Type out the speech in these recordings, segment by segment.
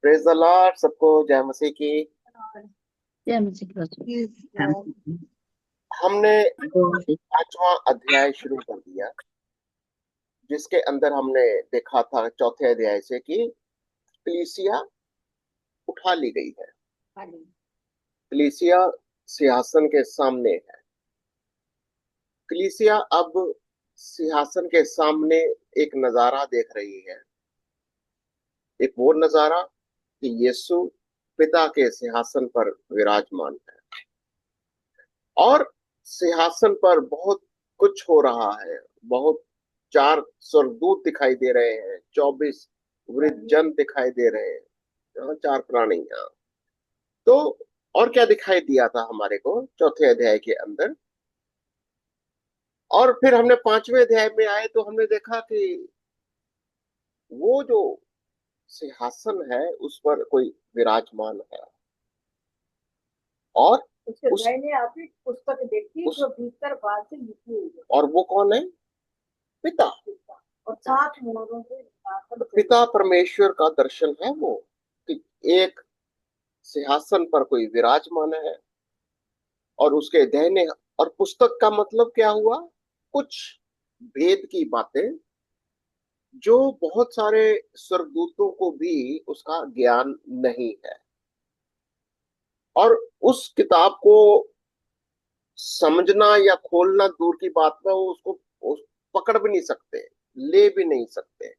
Praise the Lord. सबको जय मसीह की। जय मसीह की। हमने पांचवा अध्याय शुरू कर दिया, जिसके अंदर हमने देखा था चौथे अध्याय से कि कलीसिया उठा ली गई है। कलीसिया सिंहासन के सामने है। कलीसिया अब सिंहासन के सामने एक नजारा देख रही है। एक वो नजारा कि यीशु पिता के सिंहासन पर विराजमान है और सिंहासन पर बहुत कुछ हो रहा है। बहुत चार स्वर्गदूत दिखाई दे रहे हैं, 24 वृद्ध जन दिखाई दे रहे हैं, चार प्राणी। यहाँ तो और क्या दिखाई दिया था हमारे को चौथे अध्याय के अंदर। और फिर हमने पांचवें अध्याय में आए तो हमने देखा कि वो जो सिंहासन है उस पर कोई विराजमान है और उसके उस दाहिने आप एक पुस्तक देखी जो भीतर बाहर से लिखी हुई है। और वो कौन है? पिता। और 7 मोहरों से पिता परमेश्वर का दर्शन है वो कि एक सिंहासन पर कोई विराजमान है और उसके दाहिने। और पुस्तक का मतलब क्या हुआ? कुछ भेद की बातें जो बहुत सारे स्वर्गदूतों को भी उसका ज्ञान नहीं है, और उस किताब को समझना या खोलना दूर की बात में, वो उसको पकड़ भी नहीं सकते, ले भी नहीं सकते।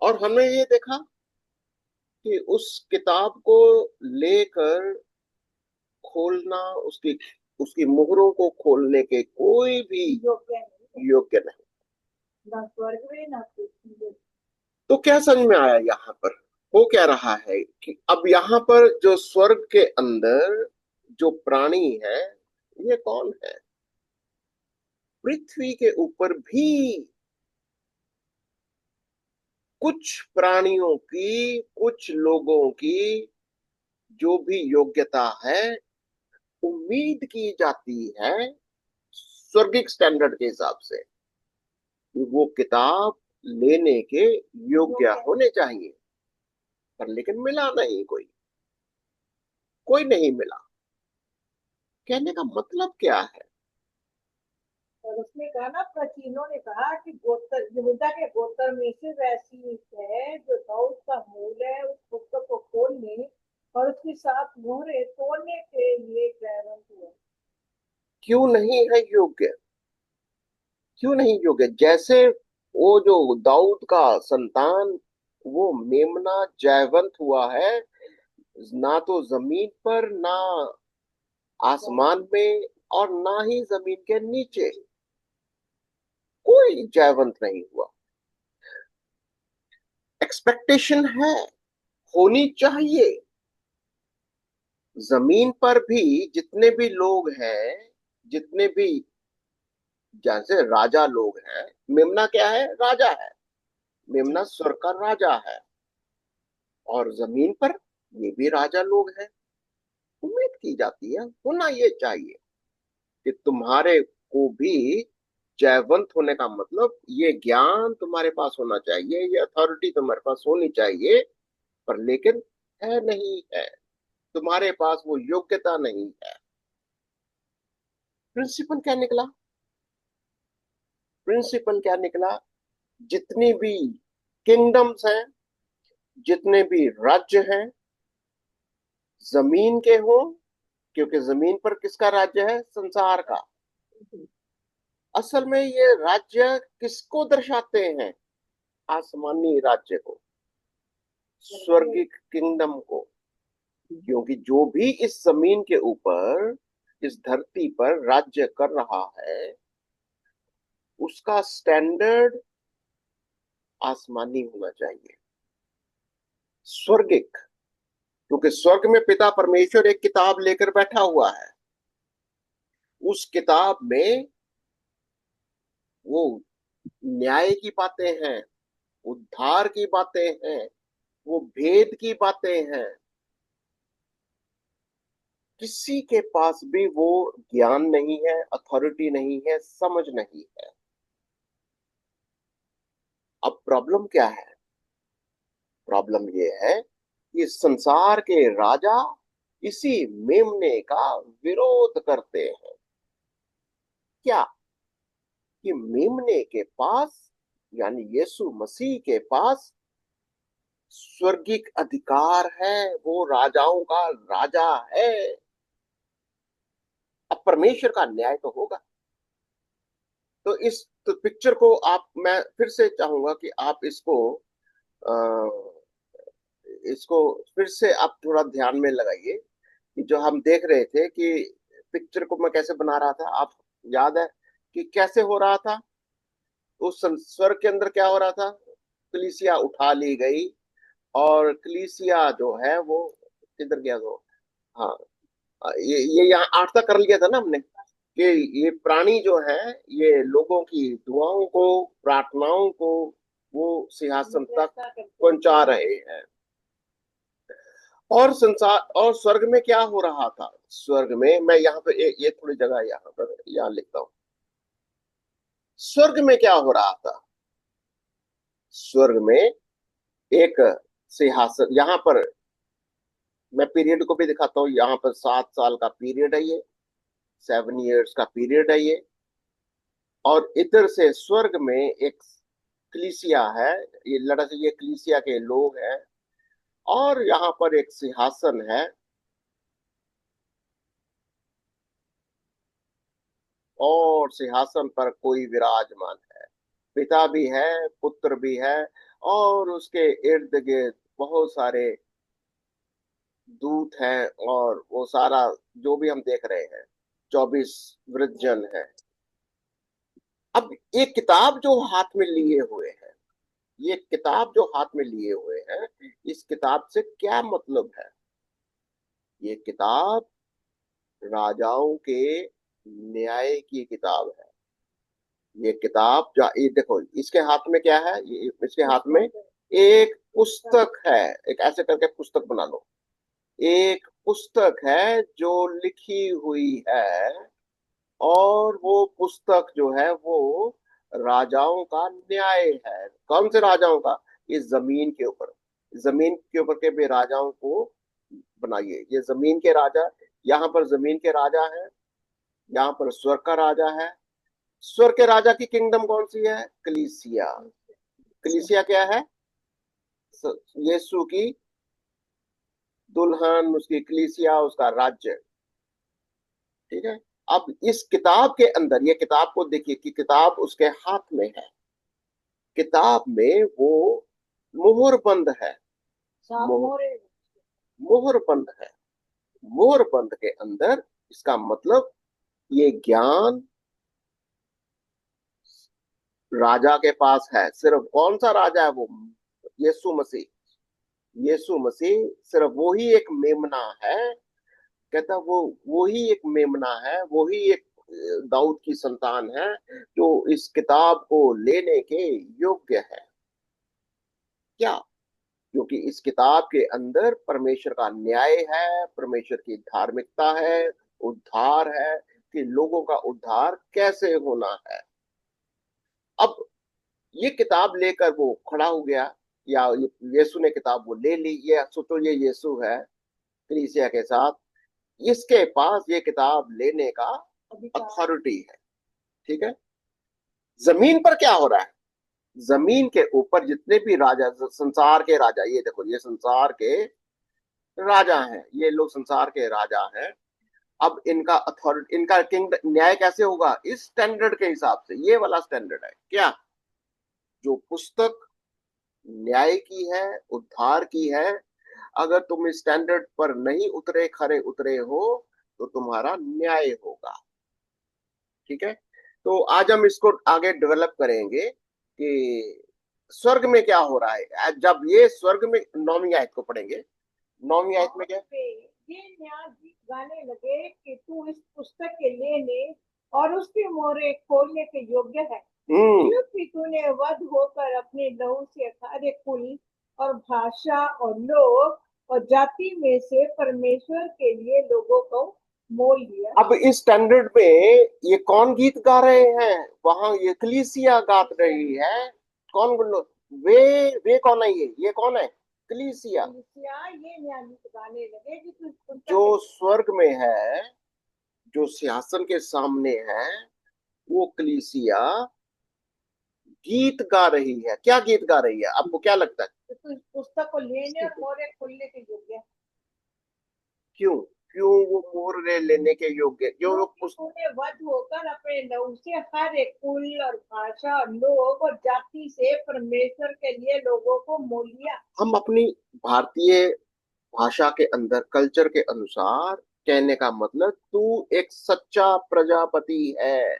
और हमने ये देखा कि उस किताब को लेकर खोलना, उसकी उसकी मोहरों को खोलने के कोई भी योग्य नहीं। ना स्वर्ग में ना पृथ्वी में। तो क्या समझ में आया यहाँ पर? वो कह रहा है कि अब यहाँ पर जो स्वर्ग के अंदर जो प्राणी है, ये कौन है? पृथ्वी के ऊपर भी कुछ प्राणियों की, कुछ लोगों की जो भी योग्यता है, उम्मीद की जाती है स्वर्गिक स्टैंडर्ड के हिसाब से कि वो किताब लेने के योग्य होने चाहिए। पर लेकिन मिला नहीं, कोई कोई नहीं मिला। कहने का मतलब क्या है? और उसने कहा ना, प्राचीनों ने कहा कि गोत्र यहूदा के गोत्र में से वैसी है जो दाऊद का मूल है, उस पुस्तक को खोलने और उसकी 7 मोहरें तोड़ने के लिए जयवंत हुआ। क्यों नहीं है योग्य? क्यों नहीं योग्य? जैसे वो जो दाऊद का संतान, वो मेमना जयवंत हुआ है, ना तो जमीन पर, ना आसमान में, और ना ही जमीन के नीचे कोई जयवंत नहीं हुआ। एक्सपेक्टेशन है, होनी चाहिए। जमीन पर भी जितने भी लोग हैं, जितने भी जैसे राजा लोग हैं, मेमना क्या है? राजा है। मेमना स्वर्ग का राजा है और जमीन पर ये भी राजा लोग हैं। उम्मीद की जाती है, होना ये चाहिए कि तुम्हारे को भी जयवंत होने का मतलब ये ज्ञान तुम्हारे पास होना चाहिए, ये अथॉरिटी तुम्हारे पास होनी चाहिए। पर लेकिन है नहीं है, तुम्हारे पास वो योग्यता नहीं है। प्रिंसिपल क्या निकला? प्रिंसिपल क्या निकला? जितनी भी किंगडम्स हैं, जितने भी राज्य हैं, जमीन के हो, क्योंकि जमीन पर किसका राज्य है? संसार का। असल में ये राज्य किसको दर्शाते हैं? आसमानी राज्य को, स्वर्गिक किंगडम को। क्योंकि जो भी इस जमीन के ऊपर, इस धरती पर राज्य कर रहा है, उसका स्टैंडर्ड आसमानी होना चाहिए, स्वर्गिक। क्योंकि स्वर्ग में पिता परमेश्वर एक किताब लेकर बैठा हुआ है। उस किताब में वो न्याय की बातें हैं, उद्धार की बातें हैं, वो भेद की बातें हैं। किसी के पास भी वो ज्ञान नहीं है, अथॉरिटी नहीं है, समझ नहीं है। अब प्रॉब्लम क्या है? प्रॉब्लम ये है कि संसार के राजा इसी मेमने का विरोध करते हैं। क्या? कि मेमने के पास यानी यीशु मसीह के पास स्वर्गिक अधिकार है, वो राजाओं का राजा है। अब परमेश्वर का न्याय तो होगा। तो इस पिक्चर को मैं फिर से चाहूंगा कि आप इसको फिर से आप थोड़ा ध्यान में लगाइए कि जो हम देख रहे थे कि पिक्चर को मैं कैसे बना रहा था। आप याद है कि कैसे हो रहा था? उस स्वर्ग के अंदर क्या हो रहा था? कलीसिया उठा ली गई, और कलीसिया जो है वो किधर गया? वो, हाँ, ये यहाँ 8 तक कर लिया था ना हमने कि ये प्राणी जो है ये लोगों की दुआओं को, प्रार्थनाओं को वो सिंहासन तक पहुंचा रहे हैं। और संसार और स्वर्ग में क्या हो रहा था? स्वर्ग में मैं यहाँ पे ये थोड़ी जगह यहाँ पर यहाँ लिखता हूं। स्वर्ग में क्या हो रहा था? स्वर्ग में एक सिंहासन, यहाँ पर मैं पीरियड को भी दिखाता हूँ। यहाँ पर 7 साल का पीरियड है, ये 7 years का पीरियड है ये। और इधर से स्वर्ग में एक कलीसिया है, ये लड़ा से ये कलीसिया के लोग हैं, और यहाँ पर एक सिंहासन है, और सिंहासन पर कोई विराजमान है। पिता भी है, पुत्र भी है, और उसके इर्द गिर्द बहुत सारे दूत हैं, और वो सारा जो भी हम देख रहे हैं, 24 वृद्धजन है। अब एक किताब जो हाथ में लिए हुए हैं, ये किताब जो हाथ में लिए हुए हैं, इस किताब से क्या मतलब है? ये किताब राजाओं के न्याय की किताब है। ये किताब जो ये देखो, इसके हाथ में क्या है? ये इसके हाथ में एक पुस्तक है। एक ऐसे करके पुस्तक बना लो। एक पुस्तक है जो लिखी हुई है, और वो पुस्तक जो है वो राजाओं का न्याय है। कौन से राजाओं का? इस जमीन के ऊपर, जमीन के ऊपर के भी राजाओं को बनाइए। ये जमीन के राजा, यहाँ पर जमीन के राजा है, यहाँ पर स्वर्ग का राजा है। स्वर्ग के राजा की किंगडम कौन सी है? कलीसिया। कलीसिया क्या है? यीशु की दुल्हन, उसकी कलीसिया, उसका राज्य। ठीक है। अब इस किताब के अंदर, ये किताब को देखिए कि किताब उसके हाथ में है। किताब में वो मोहर बंद है। मोहर बंद है। मोहर बंद के अंदर, इसका मतलब ये ज्ञान राजा के पास है। सिर्फ कौन सा राजा है? वो यीशु मसीह। यीशु मसीह सिर्फ वो ही एक मेमना है। कहता वो ही एक मेमना है, वो ही एक दाऊद की संतान है जो इस किताब को लेने के योग्य है। क्या? क्योंकि इस किताब के अंदर परमेश्वर का न्याय है, परमेश्वर की धार्मिकता है, उद्धार है, कि लोगों का उद्धार कैसे होना है। अब ये किताब लेकर वो खड़ा हो गया, या यीशु ने किताब वो ले ली। ये सोचो, ये यीशु है कलीसिया के साथ, इसके पास ये किताब लेने का अथॉरिटी है। ठीक है। जमीन पर क्या हो रहा है? जमीन के ऊपर जितने भी राजा, संसार के राजा, ये देखो, ये संसार के राजा हैं, ये लोग संसार के राजा हैं। अब इनका अथॉरिटी, इनका किंग न्याय कैसे होगा? इस स्टैंडर्ड के हिसाब से। ये वाला स्टैंडर्ड है क्या? जो पुस्तक न्याय की है, उद्धार की है, अगर तुम इस स्टैंडर्ड पर नहीं उतरे, खरे उतरे हो, तो तुम्हारा न्याय होगा। ठीक है। तो आज हम इसको आगे डेवलप करेंगे कि स्वर्ग में क्या हो रहा है। जब ये स्वर्ग में 9वीं आयत को पढ़ेंगे। 9वीं आयत में क्या? ये न्याय गाने लगे कि तू इस पुस्तक के लेने और उसके मोहरे खोलने के योग्य है, क्योंकि तूने वध होकर अपने लहू से सारे कुल और भाषा और लोग और जाति में से परमेश्वर के लिए लोगों को मोल लिया। अब इस स्टैंडर्ड में ये कौन गीत गा रहे हैं? वहां ये कलीसिया गा रही है। कौन बोलो? वे कौन है? ये कौन है? कलीसिया ये न्यायाधीश गाने लगे कि जो स्वर्ग में है, जो सिंहासन के सामने है, वो कलीसिया गीत गा रही है। क्या गीत गा रही है, आपको क्या लगता है? तो इस पुस्तक को लेने और मोहरे खोलने के योग्य। क्यों? क्यों वो मोहरे लेने के योग्य? क्यों वो तूने वध होकर अपने लहू से हर एक कुल और भाषा, लोग और जाति से परमेश्वर के लिए लोगों को मोल लिया। हम अपनी भारतीय भाषा के अंदर, कल्चर के अनुसार कहने का मतलब, तू एक सच्चा प्रजापति है।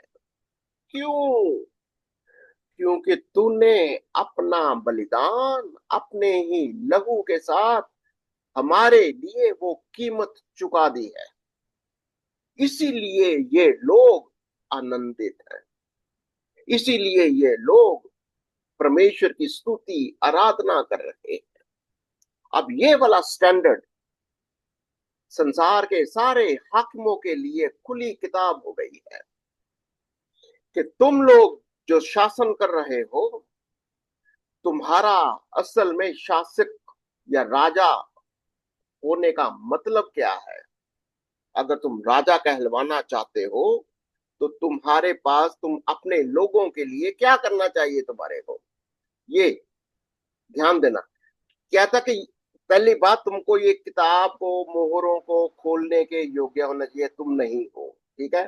क्यों? क्योंकि तूने अपना बलिदान अपने ही लहू के साथ हमारे लिए वो कीमत चुका दी है। इसीलिए ये लोग आनंदित हैं, इसीलिए ये लोग परमेश्वर की स्तुति आराधना कर रहे हैं। अब ये वाला स्टैंडर्ड संसार के सारे हाकिमों के लिए खुली किताब हो गई है कि तुम लोग जो शासन कर रहे हो, तुम्हारा असल में शासक या राजा होने का मतलब क्या है। अगर तुम राजा कहलवाना चाहते हो तो तुम्हारे पास, तुम अपने लोगों के लिए क्या करना चाहिए तुम्हारे को, ये ध्यान देना। क्या था कि पहली बात, तुमको ये किताब को, मोहरों को खोलने के योग्य होना चाहिए, तुम नहीं हो। ठीक है?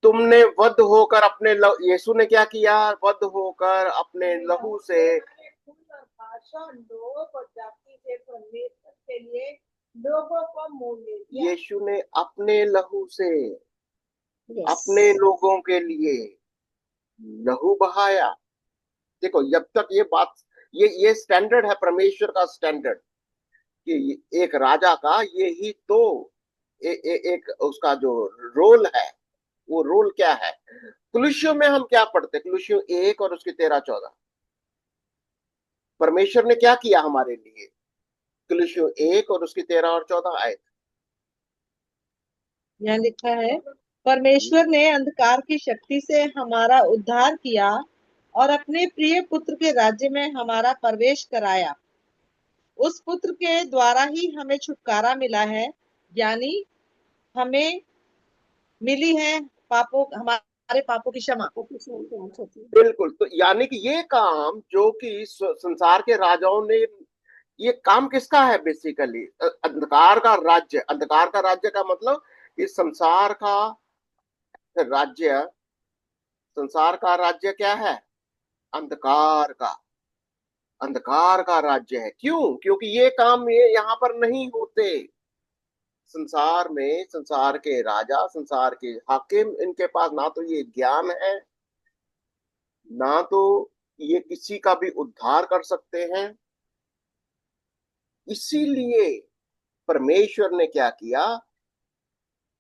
तुमने वध होकर अपने यीशु ने क्या किया? वध होकर अपने लहू से भाषा, लोग और जाति से परमेश्वर के लिए लोगों को मोल ले लिया। यीशु ने अपने लहू से Yes. अपने लोगों के लिए लहू बहाया। देखो, जब तक ये बात, ये स्टैंडर्ड है, परमेश्वर का स्टैंडर्ड, कि एक राजा का यही तो एक उसका जो रोल है, वो रोल क्या है। कुलुस्सियों में हम क्या पढ़ते, कुलुस्सियों 1 और उसकी 13-14, परमेश्वर ने क्या किया हमारे लिए। कुलुस्सियों 1 और उसकी 13 और 14 आए। यहाँ लिखा है, परमेश्वर ने अंधकार की शक्ति से हमारा उद्धार किया और अपने प्रिय पुत्र के राज्य में हमारा प्रवेश कराया। उस पुत्र के द्वारा ही हमें छुटकारा मिला है, यानी हमें मिली है हमारे पापों की क्षमा। बिल्कुल। तो यानी कि ये काम जो कि संसार के राजाओं ने, ये काम किसका है बेसिकली? अंधकार का राज्य। अंधकार का राज्य का मतलब इस संसार का राज्य, संसार का राज्य क्या है? अंधकार का, अंधकार का राज्य है। क्यों? क्योंकि ये काम ये यहाँ पर नहीं होते। संसार में संसार के राजा, संसार के हाकिम, इनके पास ना तो ये ज्ञान है, ना तो ये किसी का भी उद्धार कर सकते हैं। इसीलिए परमेश्वर ने क्या किया?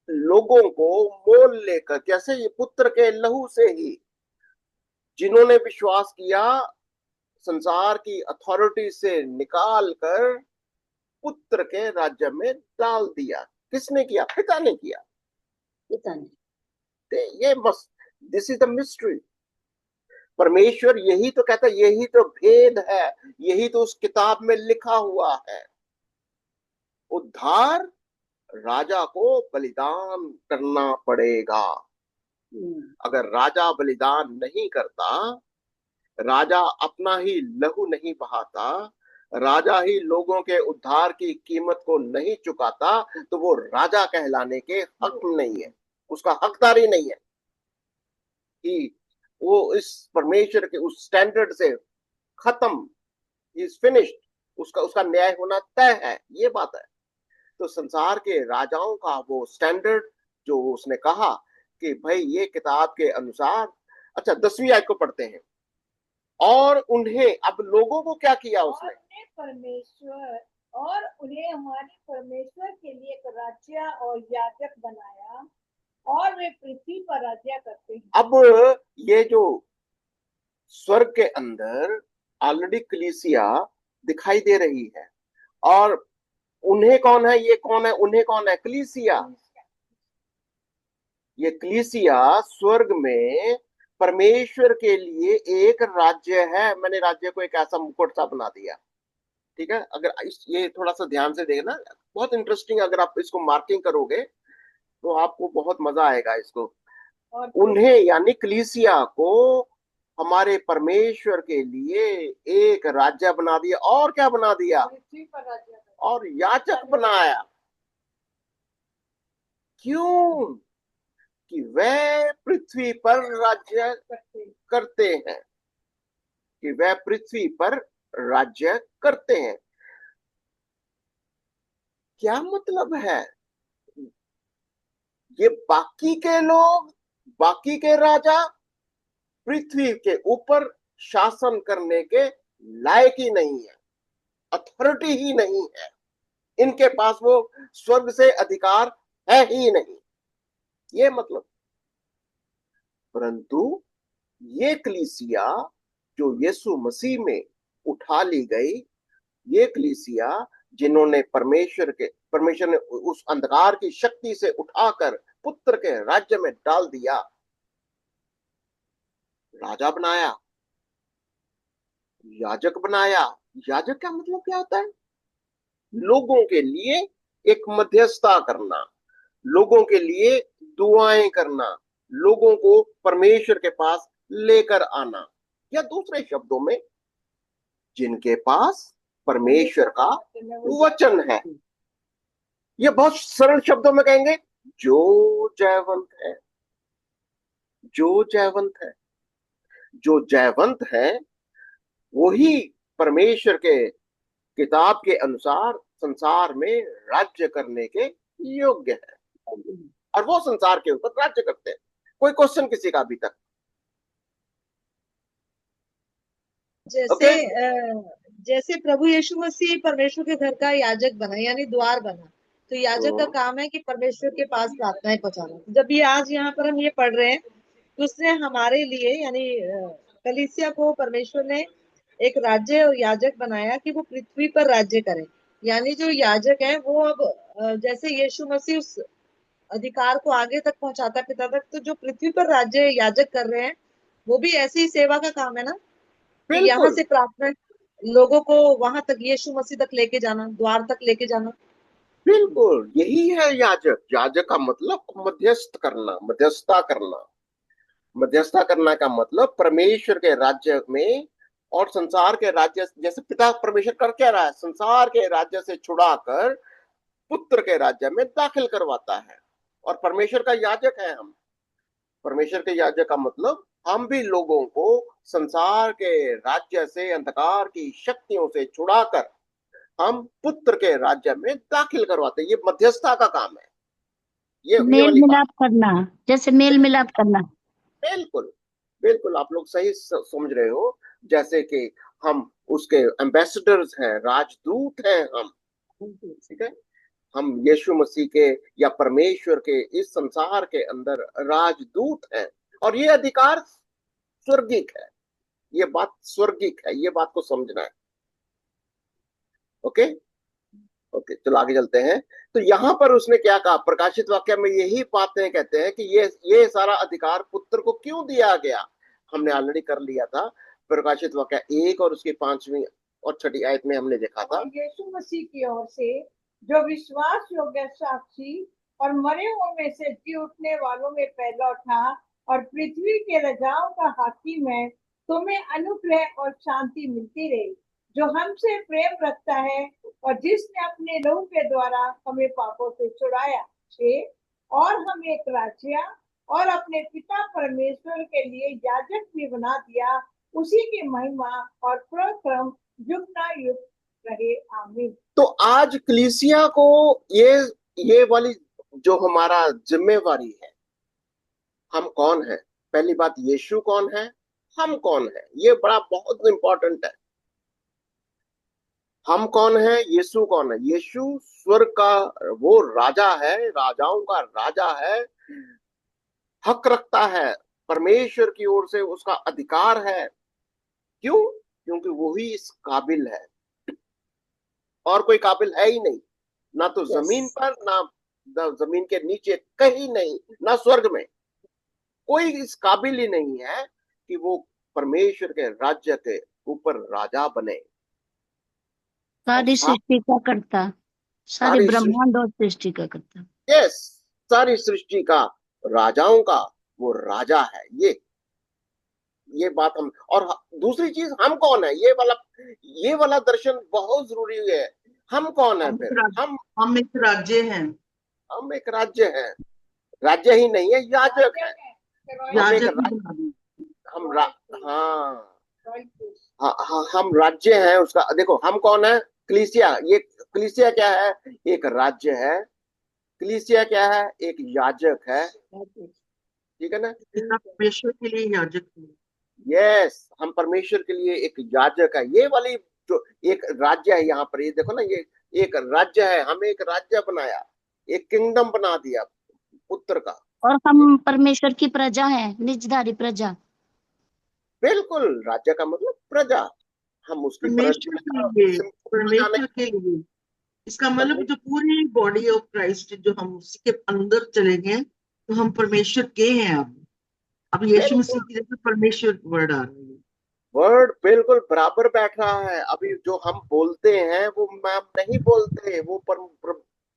लोगों को मोल लेकर, कैसे? ये पुत्र के लहू से ही, जिन्होंने विश्वास किया, संसार की अथॉरिटी से निकाल कर पुत्र के राज्य में डाल दिया। किसने किया? पिता ने किया। पिता ने। ये मस्त, दिस इज द मिस्ट्री। परमेश्वर यही तो कहता है, यही तो भेद है, यही तो उस किताब में लिखा हुआ है। उद्धार राजा को बलिदान करना पड़ेगा। अगर राजा बलिदान नहीं करता, राजा अपना ही लहू नहीं बहाता, राजा ही लोगों के उद्धार की कीमत को नहीं चुकाता, तो वो राजा कहलाने के हक नहीं है, उसका हकदार ही नहीं है कि वो इस परमेश्वर के उस स्टैंडर्ड से खत्म, इज फिनिश्ड, उसका उसका न्याय होना तय है। ये बात है। तो संसार के राजाओं का वो स्टैंडर्ड, जो उसने कहा कि भाई ये किताब के अनुसार। अच्छा, 10वीं आयत को पढ़ते हैं। और उन्हें, अब लोगों को क्या किया उसने? उन्हें हमारे परमेश्वर के लिए एक राज्य और याजक बनाया, और वे पृथ्वी पर राज्य करते हैं। अब ये जो स्वर्ग के अंदर ऑलरेडी कलीसिया दिखाई दे रही है, और उन्हें कौन है? ये कौन है? उन्हें कौन है? कलीसिया। ये कलीसिया स्वर्ग में परमेश्वर के लिए एक राज्य है। मैंने राज्य को एक ऐसा मुकुट सा बना दिया। ठीक है, अगर ये थोड़ा सा ध्यान से देखना, बहुत इंटरेस्टिंग, अगर आप इसको मार्किंग करोगे तो आपको बहुत मजा आएगा इसको। और उन्हें यानी कलीसिया को हमारे परमेश्वर के लिए एक राज्य बना दिया, और क्या बना दिया, पृथ्वी पर राज्य करें। और याजक बनाया। क्यों? कि वह पृथ्वी पर राज्य करते करते हैं, कि वह पृथ्वी पर राज्य करते हैं। क्या मतलब है? ये बाकी के लोग, बाकी के राजा पृथ्वी के ऊपर शासन करने के लायक ही नहीं है, अथॉरिटी ही नहीं है, इनके पास वो स्वर्ग से अधिकार है ही नहीं, ये मतलब। परंतु ये कलीसिया जो यीशु मसीह में उठा ली गई, ये कलीसिया जिन्होंने परमेश्वर ने उस अंधकार की शक्ति से उठाकर पुत्र के राज्य में डाल दिया, राजा बनाया, याजक बनाया। याजक का मतलब क्या होता है? लोगों के लिए एक मध्यस्थता करना, लोगों के लिए दुआएं करना, लोगों को परमेश्वर के पास लेकर आना, या दूसरे शब्दों में जिनके पास परमेश्वर का वचन है। ये बहुत सरल शब्दों में कहेंगे, जो जयवंत है, जो जयवंत है, जो जयवंत है वही परमेश्वर के किताब के अनुसार संसार में राज्य करने के योग्य है, और वो संसार के ऊपर राज्य करते हैं। कोई क्वेश्चन किसी का अभी तक? जैसे ओके, जैसे प्रभु यीशु मसीह परमेश्वर के घर का याजक बना यानी द्वार बना, तो याजक का काम है कि परमेश्वर के पास प्रार्थनाएं पहुंचाना। जब ये आज यहाँ पर हम ये पढ़ रहे हैं, तो उसने हमारे लिए यानी कलीसिया को परमेश्वर ने एक राज्य और याजक बनाया कि वो पृथ्वी पर राज्य करे। यानी जो याजक है वो अब जैसे यीशु मसीह उस अधिकार को आगे तक पहुंचाता है पिता तक, तो जो पृथ्वी पर राज्य याजक कर रहे हैं वो भी ऐसी ही सेवा का काम है ना, कि यहाँ बिल्कुल से प्रार्थना लोगों को वहां तक यीशु मसीह तक लेके जाना, द्वार तक लेके जाना। बिल्कुल यही है याजक। याजक का मतलब मध्यस्थ करना, मध्यस्थता करना। मध्यस्थता करना का मतलब परमेश्वर के राज्य में और संसार के राज्य, जैसे पिता परमेश्वर कर क्या रहा है, संसार के राज्य से छुड़ाकर पुत्र के राज्य में दाखिल करवाता है। और परमेश्वर का याजक है हम। परमेश्वर के याजक का मतलब हम भी लोगों को संसार के राज्य से, अंधकार की शक्तियों से छुड़ाकर हम पुत्र के राज्य में दाखिल करवाते हैं। ये मध्यस्थता का काम है, ये मेल वाली बात। मिलाप करना, जैसे मेल मिलाप करना। बिल्कुल, बिल्कुल आप लोग सही समझ रहे हो। जैसे कि हम उसके एम्बेसडर्स हैं, राजदूत हैं हम, ठीक है। हम यीशु मसीह के या परमेश्वर के इस संसार के अंदर राजदूत हैं, और ये अधिकार स्वर्गिक है। ये बात स्वर्गिक है, ये बात को समझना है। ओके, ओके, चलो आगे चलते हैं। तो यहां पर उसने क्या कहा, प्रकाशित वाक्य में यही बातें कहते हैं कि ये सारा अधिकार पुत्र को क्यों दिया गया। हमने ऑलरेडी कर लिया था, प्रकाशित वाक्य 1 और उसकी 5वीं और 6ठी आयत में हमने देखा था। और यीशु मसीह की ओर से जो विश्वास योग्य साक्षी और मरे हुओं में से जी उठने वालों में पहला था, और पृथ्वी के राजाओं का हाकिम है, तुम्हें अनुग्रह और शांति मिलती रहे, जो हमसे प्रेम रखता है और जिसने अपने लहू के द्वारा हमें पापों से छुड़ाया। 6 और हम एक राज्य और अपने पिता परमेश्वर के लिए याजक भी बना दिया, उसी की महिमा और पराक्रम युग ना युग रहे, आमीन। तो आज कलीसिया को ये वाली जो हमारा जिम्मेवारी है, हम कौन है, पहली बात यीशु कौन है, हम कौन है, ये बड़ा बहुत इंपॉर्टेंट है। हम कौन है, यीशु कौन है। यीशु स्वर्ग का वो राजा है, राजाओं का राजा है, हक रखता है, परमेश्वर की ओर से उसका अधिकार है। क्यों? क्योंकि वो ही इस काबिल है, और कोई काबिल है ही नहीं, ना तो जमीन यस, पर, ना जमीन के नीचे, कहीं नहीं, ना स्वर्ग में। कोई इस काबिल ही नहीं है कि वो परमेश्वर के राज्य के ऊपर राजा बने। सारी सारी सृष्टि का करता, सारे सारी सृष्टि, ब्रह्मांड और सृष्टि का करता। यस, सारी सृष्टि का, राजाओं का वो राजा है। ये बात हम, और दूसरी चीज, हम कौन है, ये वाला दर्शन बहुत जरूरी है। हम कौन है हम एक फिर? राज्य हम हम एक राज्य हैं, हम एक राज्य है, राज्य ही नहीं है, याजक है। हम एक याजक बना दी। हम रा, हाँ, हाँ, हम राज्य हैं उसका। देखो हम कौन है? कलीसिया। ये कलीसिया क्या है? एक राज्य है। कलीसिया क्या है? एक याजक है। ठीक है ना? पिता परमेश्वर के लिए याजक हैं। यस, हम परमेश्वर के लिए एक याजक है। ये वाली जो एक राज्य है यहाँ पर, ये देखो ना, ये एक राज्य है। हम एक राज्य बनाया, एक किंगडम बना दिया पुत्र का। और हम परमेश्वर की प्रजा हैं, निजधारी प्रजा। बिल्कुल, राज्य का मतलब प्रजा। हम उसकी परमेश्वर के प्रजा, लिए, सिंपल प्रजा परमेश्वर नहीं। के लिए। इसका मतलब परमेश्वर, जो पूरी बॉडी ऑफ क्राइस्ट, जो हम उसी के अंदर चले गए, तो हम परमेश्वर के हैं। अब यीशु मसीह बिल्कुल, की जैसे परमेश्वर वर्ड आ रही है। वर्ड बिल्कुल बराबर बैठ रहा है। अभी जो हम बोलते हैं वो मैम नहीं बोलते, वो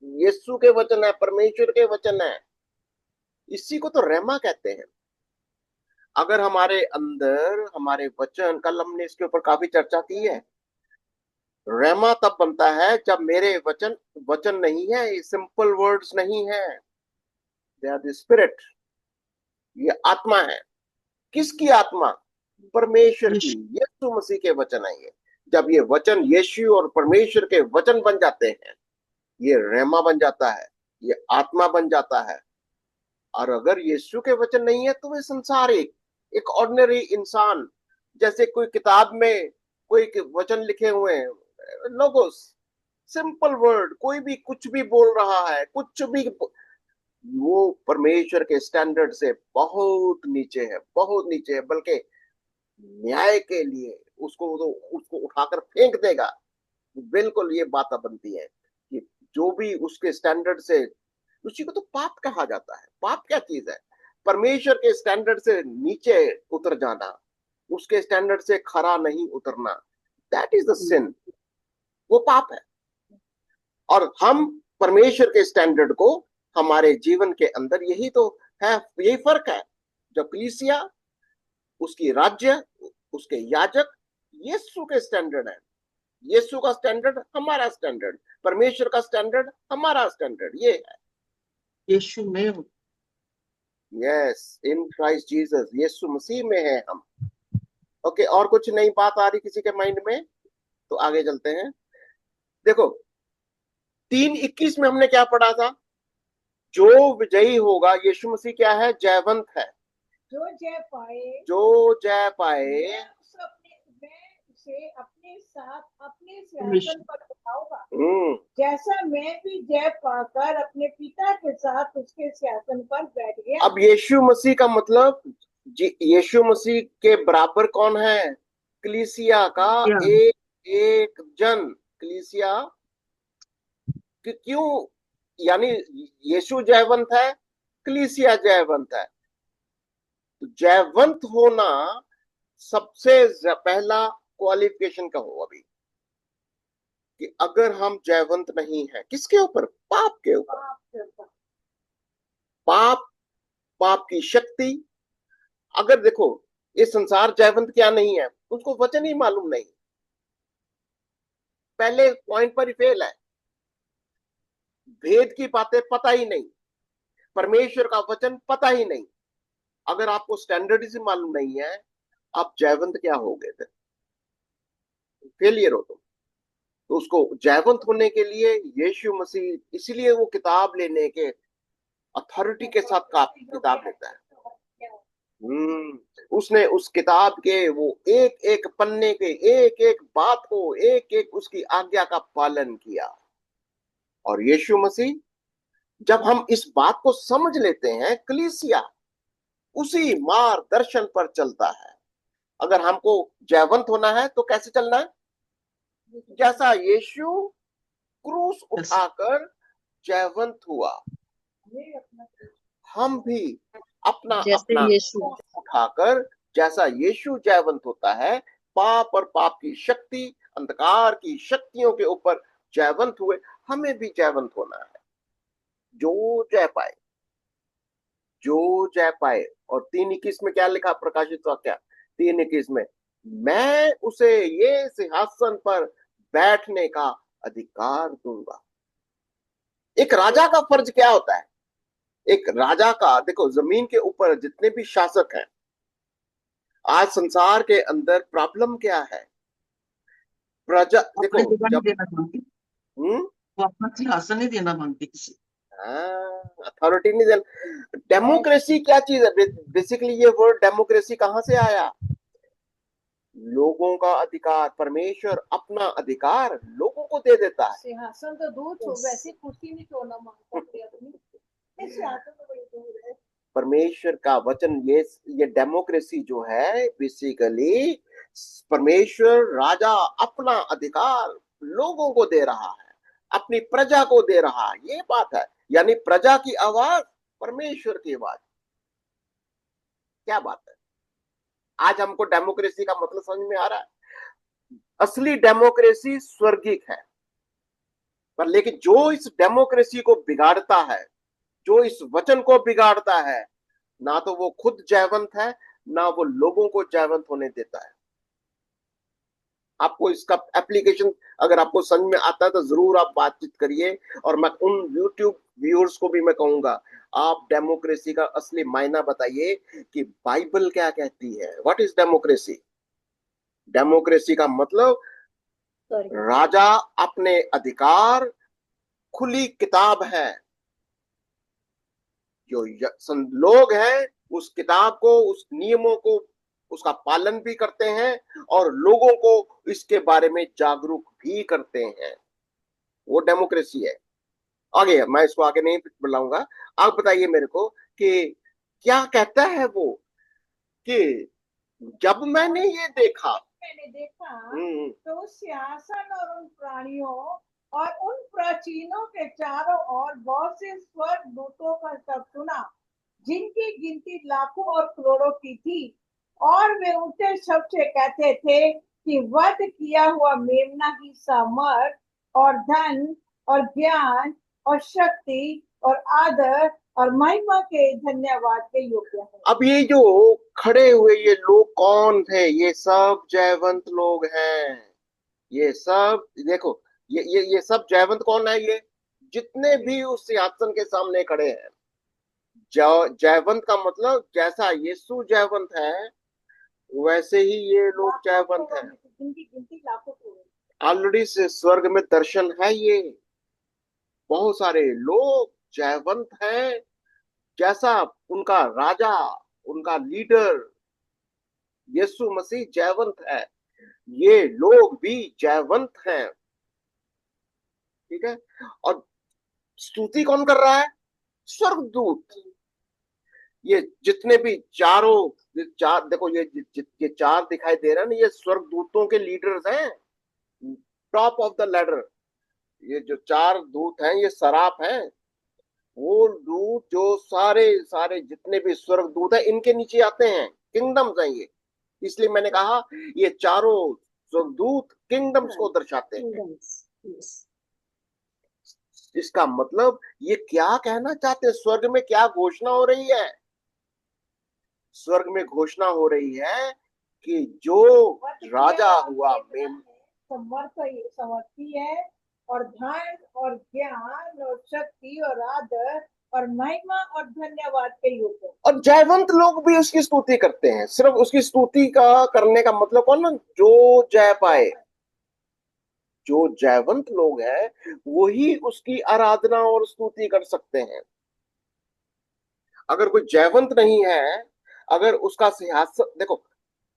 यीशु के वचन है, परमेश्वर के वचन है। इसी को तो रेमा कहते हैं। अगर हमारे अंदर हमारे वचन, कल हमने इसके ऊपर काफी चर्चा की है, रेमा तब बनता है जब मेरे वचन वचन नहीं है, ये सिंपल वर्ड्स नहीं है, दे आर द स्पिरिट। ये आत्मा है। किसकी आत्मा? परमेश्वर की। यीशु यीशु मसीह के वचन है ये। जब ये वचन यीशु और परमेश्वर के वचन बन जाते हैं, ये रेमा बन जाता है, ये आत्मा बन जाता है। और अगर यीशु के वचन नहीं है तो वे संसारिक, एक ऑर्डिनरी इंसान, जैसे कोई किताब में कोई वचन लिखे हुए हैं, लोगोस, सिंपल वर्ड, कोई भी कुछ भी बोल रहा है, कुछ भी, वो परमेश्वर के स्टैंडर्ड से बहुत नीचे है, बहुत नीचे है। बल्कि न्याय के लिए उसको उठाकर फेंक देगा। बिल्कुल, ये बात बनती है कि जो भी उसके स्टैंडर्ड से, उसी को तो पाप कहा जाता है। पाप क्या चीज है? परमेश्वर के स्टैंडर्ड से नीचे उतर जाना, उसके स्टैंडर्ड से खरा नहीं उतरना, दैट इज द सिन। वो पाप है। और हम परमेश्वर के स्टैंडर्ड को हमारे जीवन के अंदर, यही तो है, यही फर्क है। जब कलीसिया, उसकी राज्य, उसके याजक यीशु के स्टैंडर्ड है, यीशु का स्टैंडर्ड हमारा स्टैंडर्ड, परमेश्वर का स्टैंडर्ड हमारा स्टैंडर्ड, ये है। यीशु में हूँ। यस, इन क्राइस्ट जीसस, यीशु मसीह में है हम। ओके, और कुछ नई बात आ रही किसी के माइंड में? तो आगे चलते हैं। देखो, 3:21 में हमने क्या पढ़ा था? जो विजयी होगा, यीशु मसीह क्या है? जयवंत है। जो जय पाए, जो जय पाए, मैं उसे अपने साथ अपने सिंहासन परमेश्वर पर बिठाऊंगा, हम्म, जैसा मैं भी जय पाकर अपने पिता के साथ उसके सिंहासन पर बैठ गया। अब यीशु मसीह का मतलब, यीशु मसीह के बराबर कौन है? कलीसिया का क्या एक एक जन। कलीसिया क्यों? यानी यीशु जयवंत है, कलीसिया जयवंत है। तो जयवंत होना सबसे पहला क्वालिफिकेशन का हो अभी, कि अगर हम जयवंत नहीं हैं, किसके ऊपर? पाप के ऊपर। पाप, पाप की शक्ति। अगर देखो, ये संसार जयवंत क्या नहीं है, उसको वचन ही मालूम नहीं, पहले पॉइंट पर ही फेल है। भेद की बातें पता ही नहीं, परमेश्वर का वचन पता ही नहीं। अगर आपको स्टैंडर्ड ही मालूम नहीं है, आप जयवंत क्या हो गए थे? फेलियर हो तुम। तो उसको जयवंत होने के लिए यीशु मसीह, इसलिए वो किताब लेने के अथॉरिटी के साथ किताब लेता है। उसने उस किताब के वो एक एक पन्ने के एक एक बात को, एक एक उसकी आज्ञा का पालन किया। और यीशु मसीह, जब हम इस बात को समझ लेते हैं, कलीसिया उसी मार्गदर्शन पर चलता है। अगर हमको जयवंत होना है तो कैसे चलना है? जैसा यीशु क्रूस उठाकर जयवंत हुआ, हम भी अपना जैसे अपना यीशु। क्रूस उठाकर, जैसा यीशु जयवंत होता है, पाप और पाप की शक्ति अंधकार की शक्तियों के ऊपर जयवंत हुए, हमें भी जयवंत होना है। जो जय पाए, जो जय पाए। और 3:21 में क्या लिखा, प्रकाशित वाक्य 3:21 में, मैं उसे ये सिंहासन पर बैठने का अधिकार दूंगा। एक राजा का फर्ज क्या होता है? एक राजा का, देखो, जमीन के ऊपर जितने भी शासक हैं, आज संसार के अंदर प्रॉब्लम क्या है? प्रजा, अपने देखो, जगह नहीं जब देना मांगती, हम्म वो अपना सिंहासन नहीं देना मांगती किसी। अथॉरिटी नहीं देना। डेमोक्रेसी क्या चीज है? बेसिकली ये वर्ड डेमोक्रेसी कहां से आया? लोगों का अधिकार। परमेश्वर अपना अधिकार लोगों को दे देता है। सिंहासन तो दूर छो, वैसे कुर्सी नहीं छोड़ना मांगता कोई अपनी, ये सिंहासन तो बड़ी दूर है। परमेश्वर का वचन, ये डेमोक्रेसी जो है, बेसिकली परमेश्वर राजा अपना अधिकार लोगों को दे रहा है, अपनी प्रजा को दे रहा है, ये बात है। यानी प्रजा की आवाज, परमेश्वर की आवाज। क्या बात है? आज हमको डेमोक्रेसी का मतलब समझ में आ रहा है। असली डेमोक्रेसी स्वर्गिक है। पर लेकिन जो इस डेमोक्रेसी को बिगाड़ता है, जो इस वचन को बिगाड़ता है, ना तो वो खुद जयवंत है, ना वो लोगों को जयवंत होने देता है। आपको इसका एप्लीकेशन अगर आपको समझ में आता है तो जरूर आप बातचीत करिए। और मैं उन यूट्यूब व्यूअर्स को भी मैं कहूंगा, आप डेमोक्रेसी का असली मायना बताइए कि बाइबल क्या कहती है। What is democracy? डेमोक्रेसी का मतलब राजा अपने अधिकार, खुली किताब है। जो लोग हैं उस किताब को, उस नियमों को, उसका पालन भी करते हैं और लोगों को इसके बारे में जागरूक भी करते हैं। वो डेमोक्रेसी है। आगे मैं इसको आगे नहीं बढ़ाऊंगा। आप बताइए मेरे को कि क्या कहता है वो, कि जब मैंने ये देखा, मैंने देखा हम्म, तो उस सिंहासन और उन प्राणियों और उन प्राचीनों के चारों ओर बहुत से स्वर्ग दूतों का शब्द सुना, जिनकी गिनती लाखों और करोड़ों की थी। और वे ऊंचे शब्द से कहते थे कि वध किया हुआ मेमना की सामर्थ और धन और ज्ञान और शक्ति और आदर और महिमा के धन्यवाद के योग्य है। अब ये जो खड़े हुए ये लोग कौन थे? ये सब जयवंत लोग हैं। ये सब देखो, ये सब जयवंत कौन है? ये जितने भी उस सिंहासन के सामने खड़े हैं। जयवंत का मतलब जैसा यीशु जयवंत है, वैसे ही ये लोग जयवंत हैं। जिनकी गिनती लाखों करोड़। ऑलरेडी से स्वर्ग में दर्शन है ये। बहुत सारे लोग जयवंत हैं, जैसा उनका राजा, उनका लीडर यीशु मसीह जयवंत है, ये लोग भी जयवंत हैं। ठीक है। और स्तुति कौन कर रहा है? स्वर्गदूत। ये जितने भी चारों, देखो, ये चार दिखाई दे रहे हैं ना, ये स्वर्गदूतों के लीडर्स हैं, टॉप ऑफ द लैडर। ये जो चार दूत हैं, ये सराप हैं। वो दूत जो सारे सारे जितने भी स्वर्ग दूत हैं, इनके नीचे आते हैं, किंगडम्स हैं ये। इसलिए मैंने कहा ये चारों स्वर्गदूत किंगडम्स को दर्शाते हैं। इसका मतलब ये क्या कहना चाहते हैं? स्वर्ग में क्या घोषणा हो रही है? स्वर्ग में घोषणा हो रही है कि जो राजा हुआ समर्थी है और धन और ज्ञान और शक्ति और आदर और महिमा और धन्यवाद के योग्य। और जयवंत लोग भी उसकी स्तुति करते हैं। सिर्फ उसकी स्तुति का करने का मतलब कौन ना, जो जय पाए। जो जयवंत लोग हैं वही उसकी आराधना और स्तुति कर सकते हैं। अगर कोई जयवंत नहीं है, अगर उसका सिंहासन, देखो,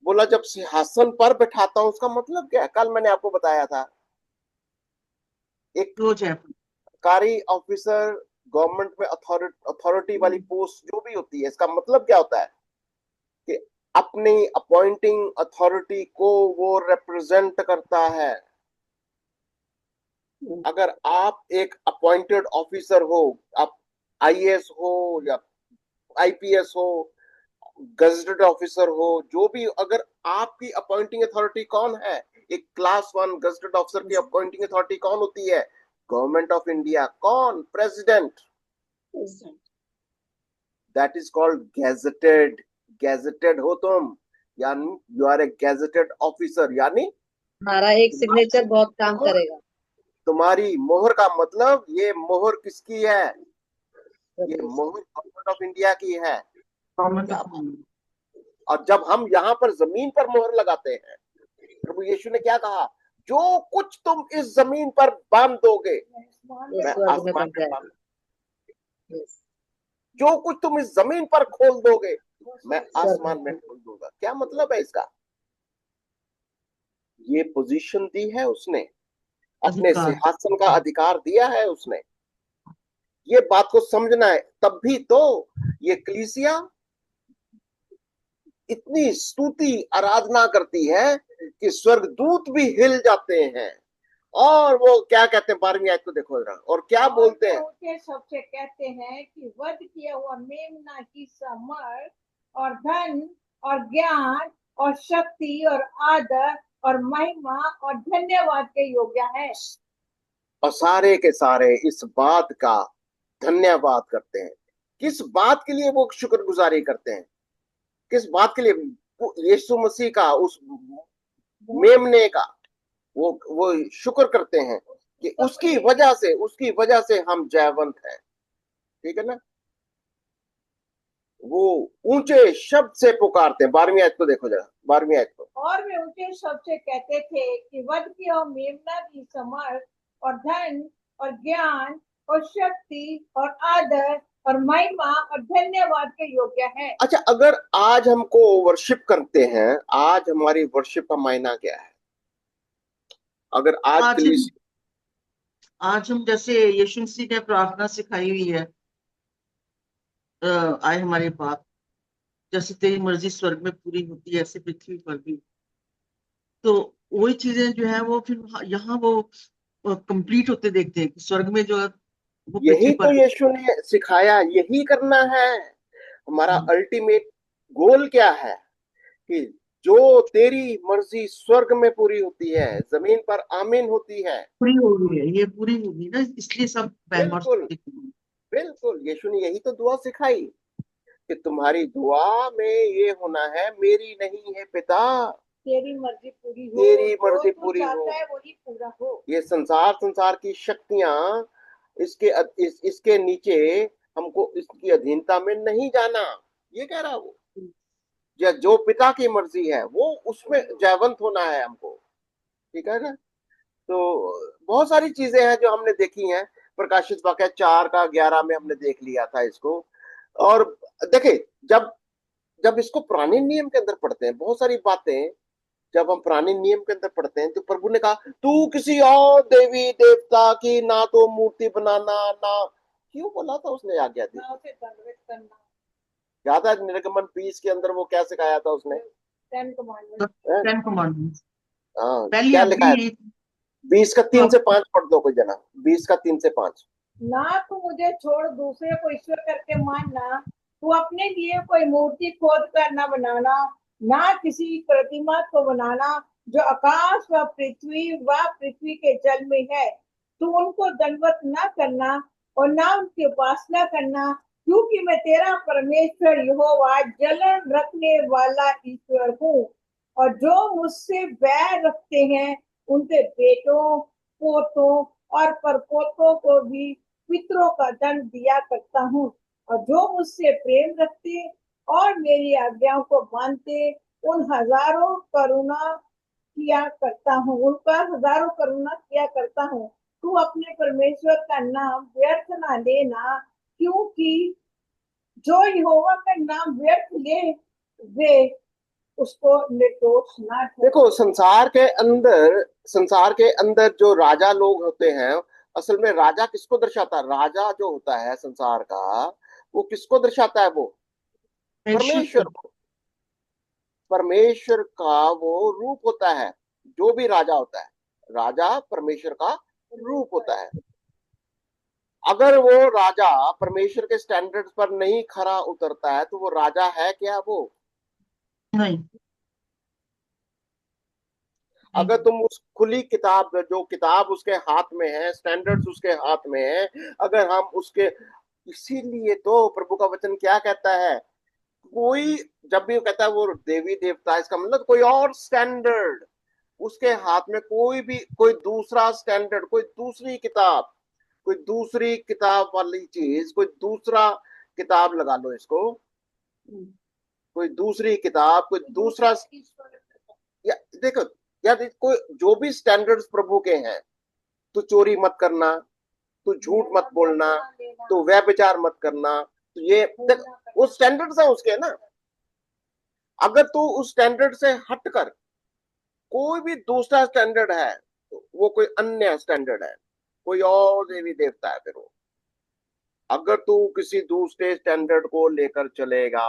बोला जब सिंहासन पर बैठाता हूं, उसका मतलब क्या है? कल मैंने आपको बताया था, एक जो जय सरकारी ऑफिसर, गवर्नमेंट में अथॉरिटी वाली पोस्ट जो भी होती है, इसका मतलब क्या होता है? कि अपनी अपॉइंटिंग अथॉरिटी को वो रिप्रेजेंट करता है। अगर आप एक अपॉइंटेड ऑफिसर हो, आप आईएएस हो या आईपीएस हो, गजेटेड ऑफिसर हो, जो भी, अगर आपकी अपॉइंटिंग अथॉरिटी कौन है, एक क्लास 1 गजेटेड ऑफिसर की अपॉइंटिंग अथॉरिटी कौन होती है? Government of India. कौन? President. That is called gazetted. Gazetted हो तुम, यानी you are a gazetted officer, यानी हमारा एक सिग्नेचर बहुत काम मोहर, करेगा। तुम्हारी मोहर का मतलब, ये मोहर किसकी है? ये मोहर गवर्नमेंट ऑफ इंडिया की है। गवर्नमेंट क्या ऑफ बात। और जब हम यहाँ पर जमीन पर मोहर लगाते हैं, प्रभु यीशु ने क्या कहा? जो कुछ तुम इस जमीन पर बांध दोगे, मैं स्वर्ग में आसमान बन में जाएगा। बांध, जो कुछ तुम इस जमीन पर खोल दोगे, मैं आसमान में खोल दूंगा। क्या मतलब है इसका? ये पोजीशन दी है उसने, अपने अधिकार। सिंहासन का अधिकार दिया है उसने। ये बात को समझना है, तब भी तो ये कलीसिया इतनी स्तुति आराधना करती है कि स्वर्गदूत भी हिल जाते हैं। और वो क्या कहते हैं, 12वीं आयत को देखो जरा, और क्या बोलते हैं? ऊंचे सबसे कहते हैं कि वध किया हुआ मेमना की समर्थ और धन और ज्ञान और शक्ति और आदर और महिमा और धन्यवाद के योग्य है। और सारे के सारे इस बात का धन्यवाद करते हैं। किस बात के लिए वो शुक्रगुजारी करते हैं? किस बात के लिए? यीशु मसीह का, उस मेमने का वो शुक्र करते हैं कि उसकी वजह से हम जयवंत हैं। ठीक है ना? वो ऊंचे शब्द से पुकारते हैं। 12वीं आयत को देखो जरा, 12वीं आयत को। और वे ऊंचे शब्द से कहते थे कि वध किया हुआ मेमना की समर्थ और धन और ज्ञान और शक्ति और आदर और महिमा और धन्यवाद के योग्य है। अच्छा, अगर आज हमको वर्शिप करते हैं, आज हमारी वर्शिप का मायना क्या है? अगर आज के लिए आज हम जैसे यीशु मसीह ने प्रार्थना सिखाई हुई है, आए हमारे बाप, जैसे तेरी मर्जी स्वर्ग में पूरी होती है ऐसे पृथ्वी पर भी। तो वही चीजें जो है वो फिर यहाँ वो कंप्लीट होते देखते हैं कि स्वर्ग में जो है वो यही पृथ्वी तो पर। यीशु ने सिखाया, यही करना है। हमारा अल्टीमेट गोल क्या है? कि जो तेरी मर्जी स्वर्ग में पूरी होती है, जमीन पर आमीन होती है। पूरी हो गई है, ये पूरी होगी ना, इसलिए सब बैनर बिल्कुल, बिल्कुल, यीशु ने यही तो दुआ सिखाई कि तुम्हारी दुआ में ये होना है, मेरी नहीं है पिता, तेरी मर्जी पूरी हो, तेरी मर्जी जो तू पूरी हो। चाहता है वही पूरा हो। ये संसार की शक्तियां, इसके नीचे हमको इसकी अधीनता में नहीं जाना, ये कह रहा वो। जो पिता की मर्जी है वो उसमें जयवंत होना है हमको। ठीक है ना? तो बहुत सारी चीजें हैं जो हमने देखी हैं। प्रकाशित वाक्य 4:11 में हमने देख लिया था इसको। और देखे, जब जब इसको पुराने नियम के अंदर पढ़ते हैं, बहुत सारी बातें जब हम पुराने नियम के अंदर पढ़ते हैं, तो प्रभु ने कहा तू किसी और देवी देवता की ना तो मूर्ति बनाना, ना, क्यों बोला था उसने आज्ञा दी? ना उसे दंडवत करना। याद है निर्गमन 20 के अंदर वो क्या सिखाया था उसने? 10 कमांडमेंट। 10 कमांडमेंट्स हाँ, पहली क्या लिखा है? अभी 20 का 3 से 5 पढ़ दो कोई जना, 20 का 3 से 5। ना तू मुझे छोड़ दूसरे को ईश्वर करके मानना, तू अपने लिए कोई मूर्ति खोद कर न बनाना, ना किसी प्रतिमा को बनाना जो आकाश व पृथ्वी के जल में है। तू उनको दंडवत न करना और ना उनकी उपासना करना, क्योंकि मैं तेरा परमेश्वर यहोवा जलन रखने वाला ईश्वर हूँ। और जो मुझसे बैर रखते हैं उनके बेटों, पोतों और परपोतों को भी पितरों का दंड दिया करता हूँ। और जो मुझसे प्रेम रखते और मेरी आज्ञाओं को मानते उन हजारों करुणा किया करता हूँ, उनका हजारों करुणा किया करता हूँ। तू अपने परमेश्वर का नाम व्यर्थ ना लेना, क्योंकि जो यहोवा का नाम व्यर्थ ले वे उसको निर्दोष ना ठहराए। देखो, संसार के अंदर जो राजा लोग होते हैं, असल में राजा किसको दर्शाता है? राजा जो होता है संसार का, वो किसको दर्शाता है? वो परमेश्वर को। परमेश्वर का वो रूप होता है। जो भी राजा होता है, राजा परमेश्वर का रूप होता है। अगर वो राजा परमेश्वर के स्टैंडर्ड्स पर नहीं खरा उतरता है तो वो राजा है क्या? वो नहीं, अगर नहीं। तुम उस खुली किताब, जो किताब उसके हाथ में है, स्टैंडर्ड्स उसके हाथ में है, अगर हम उसके, इसीलिए तो प्रभु का वचन क्या कहता है, कोई जब भी वो कहता है वो देवी देवता, इसका मतलब कोई और स्टैंडर्ड उसके हाथ में, कोई भी कोई दूसरा स्टैंडर्ड, कोई दूसरी किताब, कोई दूसरी किताब वाली चीज, कोई दूसरा किताब लगा लो इसको, कोई दूसरी किताब, कोई दूसरा, या देखो यार, कोई जो भी स्टैंडर्ड्स प्रभु के हैं, तो चोरी मत करना, तो झूठ मत बोलना, तो व्यभिचार मत करना, तो ये देख, वो स्टैंडर्ड्स है उसके ना। अगर तू उस स्टैंडर्ड से हटकर कोई भी दूसरा स्टैंडर्ड है, तो वो कोई अन्य स्टैंडर्ड है, कोई और देवी देवता है फिर वो। अगर तू किसी दूसरे स्टैंडर्ड को लेकर चलेगा,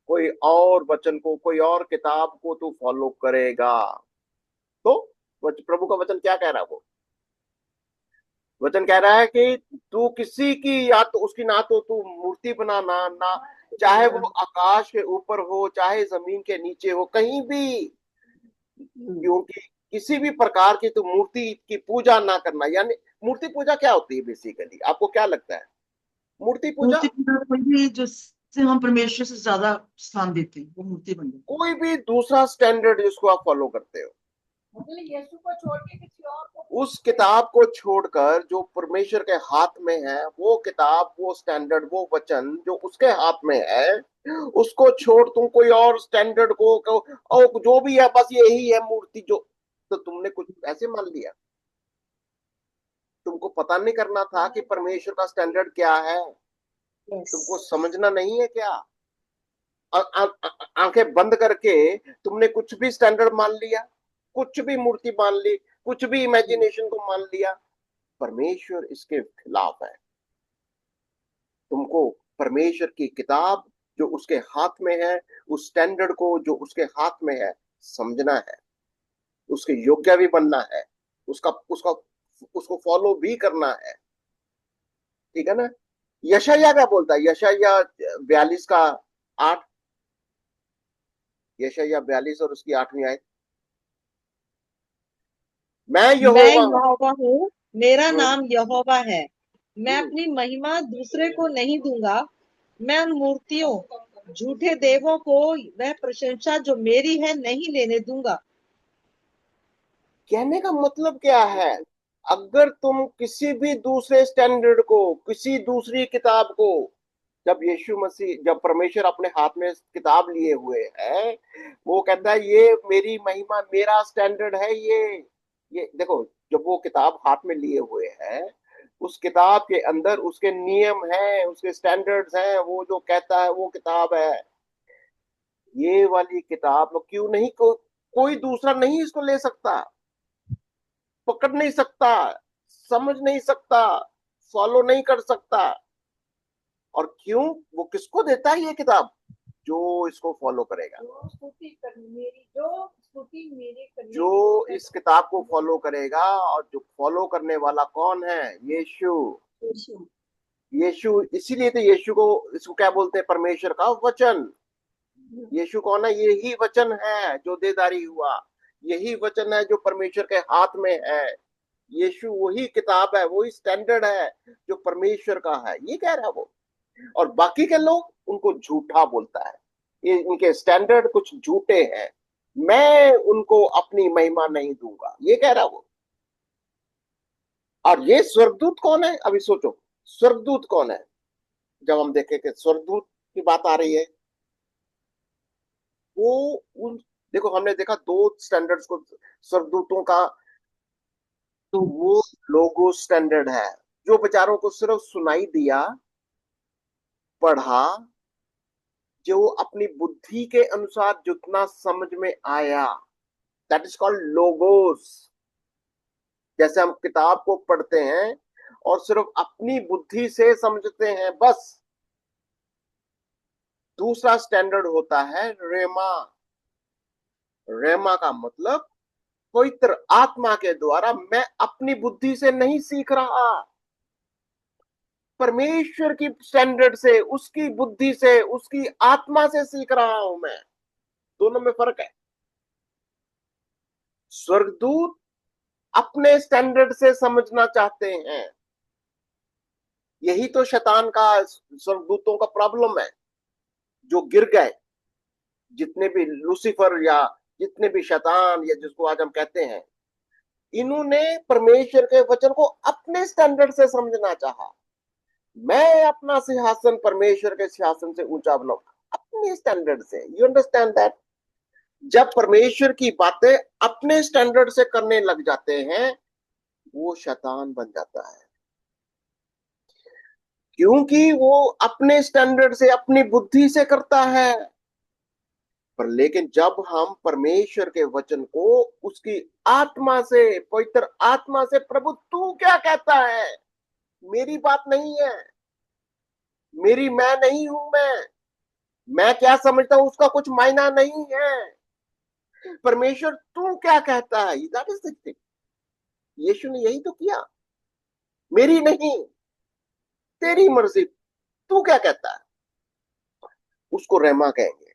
कोई और वचन को, कोई और किताब को तू फॉलो करेगा, तो प्रभु का वचन क्या कह रहा है? वो वचन कह रहा है कि तू किसी की, या तो उसकी, ना तो तू मूर्ति बनाना, ना चाहे वो आकाश के ऊपर हो, चाहे जमीन के नीचे हो, कहीं भी, क्योंकि किसी भी प्रकार की तो मूर्ति की पूजा ना करना। यानी मूर्ति पूजा क्या होती है बेसिकली, आपको क्या लगता है? मूर्ति पूजा मूर्ति पूजा कोई भी जिससे हम परमेश्वर से ज्यादा स्थान देते हैं वो मूर्ति बन जाती कोई भी दूसरा स्टैंडर्ड जिसको आप फॉलो करते हो, मतलब यीशु को छोड़ के किसी और को, उस किताब को छोड़कर जो परमेश्वर के हाथ में है, वो किताब, वो स्टैंडर्ड, वो वचन जो उसके हाथ में है, उसको छोड़ तुम कोई और स्टैंडर्ड को और जो भी है बस यही है मूर्ति जो, तो तुमने कुछ ऐसे मान लिया। तुमको पता नहीं करना था कि परमेश्वर का स्टैंडर्ड क्या है? तुमको समझना नहीं है क्या? आंखें बंद करके तुमने कुछ भी स्टैंडर्ड मान लिया, कुछ भी मूर्ति मान ली, कुछ भी इमेजिनेशन को मान लिया। परमेश्वर इसके खिलाफ है। तुमको परमेश्वर की किताब जो उसके हाथ में है, उस स्टैंडर्ड को जो उसके हाथ में है, समझना है, उसके योग्य भी बनना है, उसका उसका उसको फॉलो भी करना है। ठीक है ना? यशाया क्या बोलता है? यशाया 42 का 8, यशाया 42 और उसकी 8वीं आयत, मैं मैं यहोवा हूँ। यहोवा हूँ, मेरा हम्म, नाम यहोवा है। मैं हम्म। अपनी महिमा दूसरे को नहीं दूंगा। मैं उन मूर्तियों, झूठे देवों को वह प्रशंसा जो मेरी है नहीं लेने दूंगा। कहने का मतलब क्या है? अगर तुम किसी भी दूसरे स्टैंडर्ड को, किसी दूसरी किताब को, जब यीशु मसीह, जब परमेश्वर अपने हाथ में किताब लिए हुए है, वो कहता है ये मेरी महिमा, मेरा स्टैंडर्ड है ये देखो, जब वो किताब हाथ में लिए हुए है, उस किताब के अंदर उसके नियम हैं, उसके स्टैंडर्ड्स हैं, वो जो कहता है वो किताब है। ये वाली किताब क्यों नहीं, कोई दूसरा नहीं इसको ले सकता, पकड़ नहीं सकता, समझ नहीं सकता, फॉलो नहीं कर सकता। और क्यों? वो किसको देता है ये किताब? जो इसको फॉलो करेगा, जो स्तुति मेरे करने जो की इस किताब को फॉलो करेगा। और जो फॉलो करने वाला कौन है? यीशु। यीशु, इसीलिए तो यीशु को, इसको क्या बोलते हैं? परमेश्वर का वचन। यीशु कौन है? यही वचन है जो देदारी हुआ, यही वचन है जो परमेश्वर के हाथ में है। यीशु वही किताब है, वही स्टैंडर्ड है जो परमेश्वर का है, ये कह रहा है वो। और बाकी के लोग उनको झूठा बोलता है, ये इनके स्टैंडर्ड कुछ झूठे हैं, मैं उनको अपनी महिमा नहीं दूंगा, ये कह रहा वो। और ये स्वर्गदूत कौन है? अभी सोचो, स्वर्गदूत कौन है? जब हम देखें कि स्वर्गदूत की बात आ रही है, वो उन, देखो हमने देखा दो स्टैंडर्ड्स को स्वर्गदूतों का, तो वो लोगो स्टैंडर्ड है जो बेचारों को सिर्फ सुनाई दिया, पढ़ा, जो अपनी बुद्धि के अनुसार जितना समझ में आया, दैट इज कॉल्ड लोगोस। जैसे हम किताब को पढ़ते हैं और सिर्फ अपनी बुद्धि से समझते हैं बस। दूसरा स्टैंडर्ड होता है रेमा। रेमा का मतलब पवित्र आत्मा के द्वारा, मैं अपनी बुद्धि से नहीं सीख रहा, परमेश्वर की स्टैंडर्ड से, उसकी बुद्धि से, उसकी आत्मा से सीख रहा हूं मैं। दोनों में फर्क है। स्वर्गदूत अपने स्टैंडर्ड से समझना चाहते हैं। यही तो शैतान का, स्वर्गदूतों का प्रॉब्लम है, जो गिर गए। जितने भी लूसीफर या जितने भी शैतान या जिसको आज हम कहते हैं, इन्होंने परमेश्वर के वचन को अपने स्टैंडर्ड से समझना चाहा। मैं अपना सिंहासन परमेश्वर के सिंहासन से ऊंचा बनाऊं, अपने स्टैंडर्ड से। You understand that? जब परमेश्वर की बातें अपने स्टैंडर्ड से करने लग जाते हैं, वो शैतान बन जाता है, क्योंकि वो अपने स्टैंडर्ड से, अपनी बुद्धि से करता है। पर लेकिन जब हम परमेश्वर के वचन को उसकी आत्मा से, पवित्र आत्मा से, प्रभु तू क्या कहता है, मेरी बात नहीं है, मेरी मैं नहीं हूं, मैं क्या समझता हूं उसका कुछ मायना नहीं है, परमेश्वर तू क्या कहता है, दैट इज द थिंग। यीशु ने यही तो किया। मेरी नहीं, तेरी मर्जी, तू क्या कहता है, उसको रहमा कहेंगे।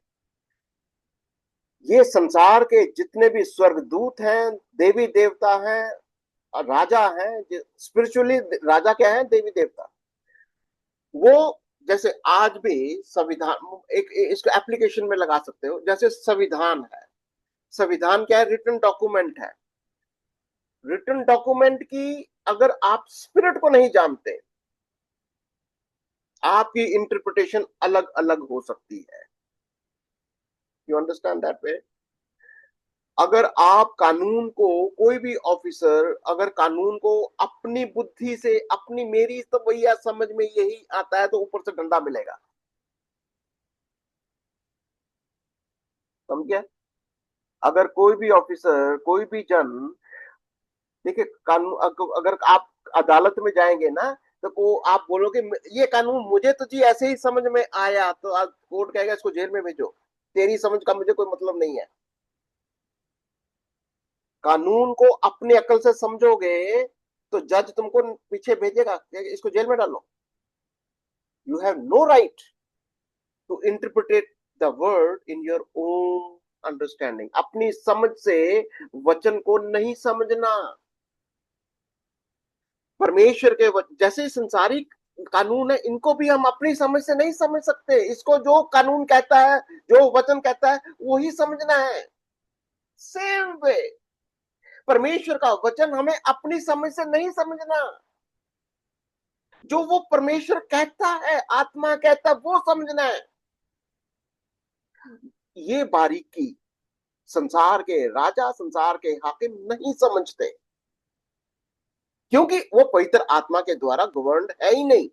ये संसार के जितने भी स्वर्गदूत हैं, देवी देवता हैं, राजा हैं, स्पिरिचुअली राजा क्या है, देवी देवता। वो जैसे आज भी संविधान, एक इसको एप्लीकेशन में लगा सकते हो, जैसे संविधान है। संविधान क्या है? रिटन डॉक्यूमेंट है। रिटन डॉक्यूमेंट की अगर आप स्पिरिट को नहीं जानते, आपकी इंटरप्रिटेशन अलग अलग हो सकती है। You understand that way? अगर आप कानून को, कोई भी ऑफिसर अगर कानून को अपनी बुद्धि से, अपनी मेरी तो भैया समझ में यही आता है, तो ऊपर से डंडा मिलेगा। समझे? अगर कोई भी ऑफिसर, कोई भी जन, देखिए कानून, अगर आप अदालत में जाएंगे ना, तो को आप बोलोगे ये कानून मुझे तो जी ऐसे ही समझ में आया, तो आज कोर्ट कहेगा इसको जेल में भेजो, तेरी समझ का मुझे कोई मतलब नहीं है। कानून को अपनी अकल से समझोगे तो जज तुमको पीछे भेजेगा, इसको जेल में डालो। You have no right to interpret the word in your own understanding. अपनी समझ से वचन को नहीं समझना। परमेश्वर के जैसे संसारिक कानून है, इनको भी हम अपनी समझ से नहीं समझ सकते। इसको जो कानून कहता है, जो वचन कहता है, वही समझना है। सेम वे परमेश्वर का वचन हमें अपनी समझ से नहीं समझना। जो वो परमेश्वर कहता है, आत्मा कहता है, वो समझना है। ये बारीकी संसार के राजा, संसार के हाकिम नहीं समझते, क्योंकि वो पवित्र आत्मा के द्वारा गवर्न्ड है ही नहीं,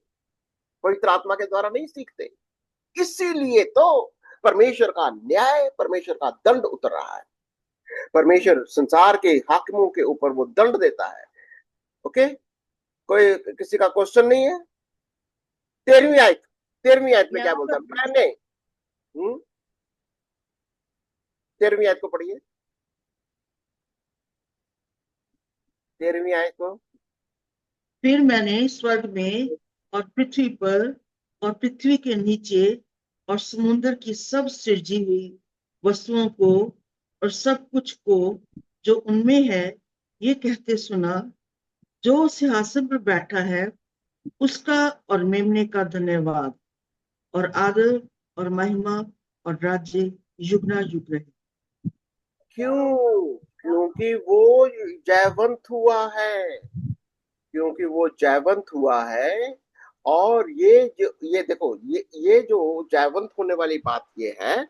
पवित्र आत्मा के द्वारा नहीं सीखते। इसीलिए तो परमेश्वर का न्याय, परमेश्वर का दंड उतर रहा है। परमेश्वर संसार के हाकिमों के ऊपर वो दंड देता है। ओके, कोई किसी का क्वेश्चन नहीं है? 13वीं आयत में क्या यहाँ बोलता है? पर मैंने 13वीं आयत को पढ़िए, 13वीं आयत को। फिर मैंने स्वर्ग में और पृथ्वी पर और पृथ्वी के नीचे और समुद्र की सब सृजी हुई वस्तुओं को और सब कुछ को जो उनमें है, ये कहते सुना, जो सिंहासन पर बैठा है उसका और मेमने का धन्यवाद और आदर और महिमा और राज्य युगना युग रहे। क्यों? क्योंकि वो जयवंत हुआ है, क्योंकि वो जयवंत हुआ है। और ये देखो, ये जो जयवंत होने वाली बात ये है,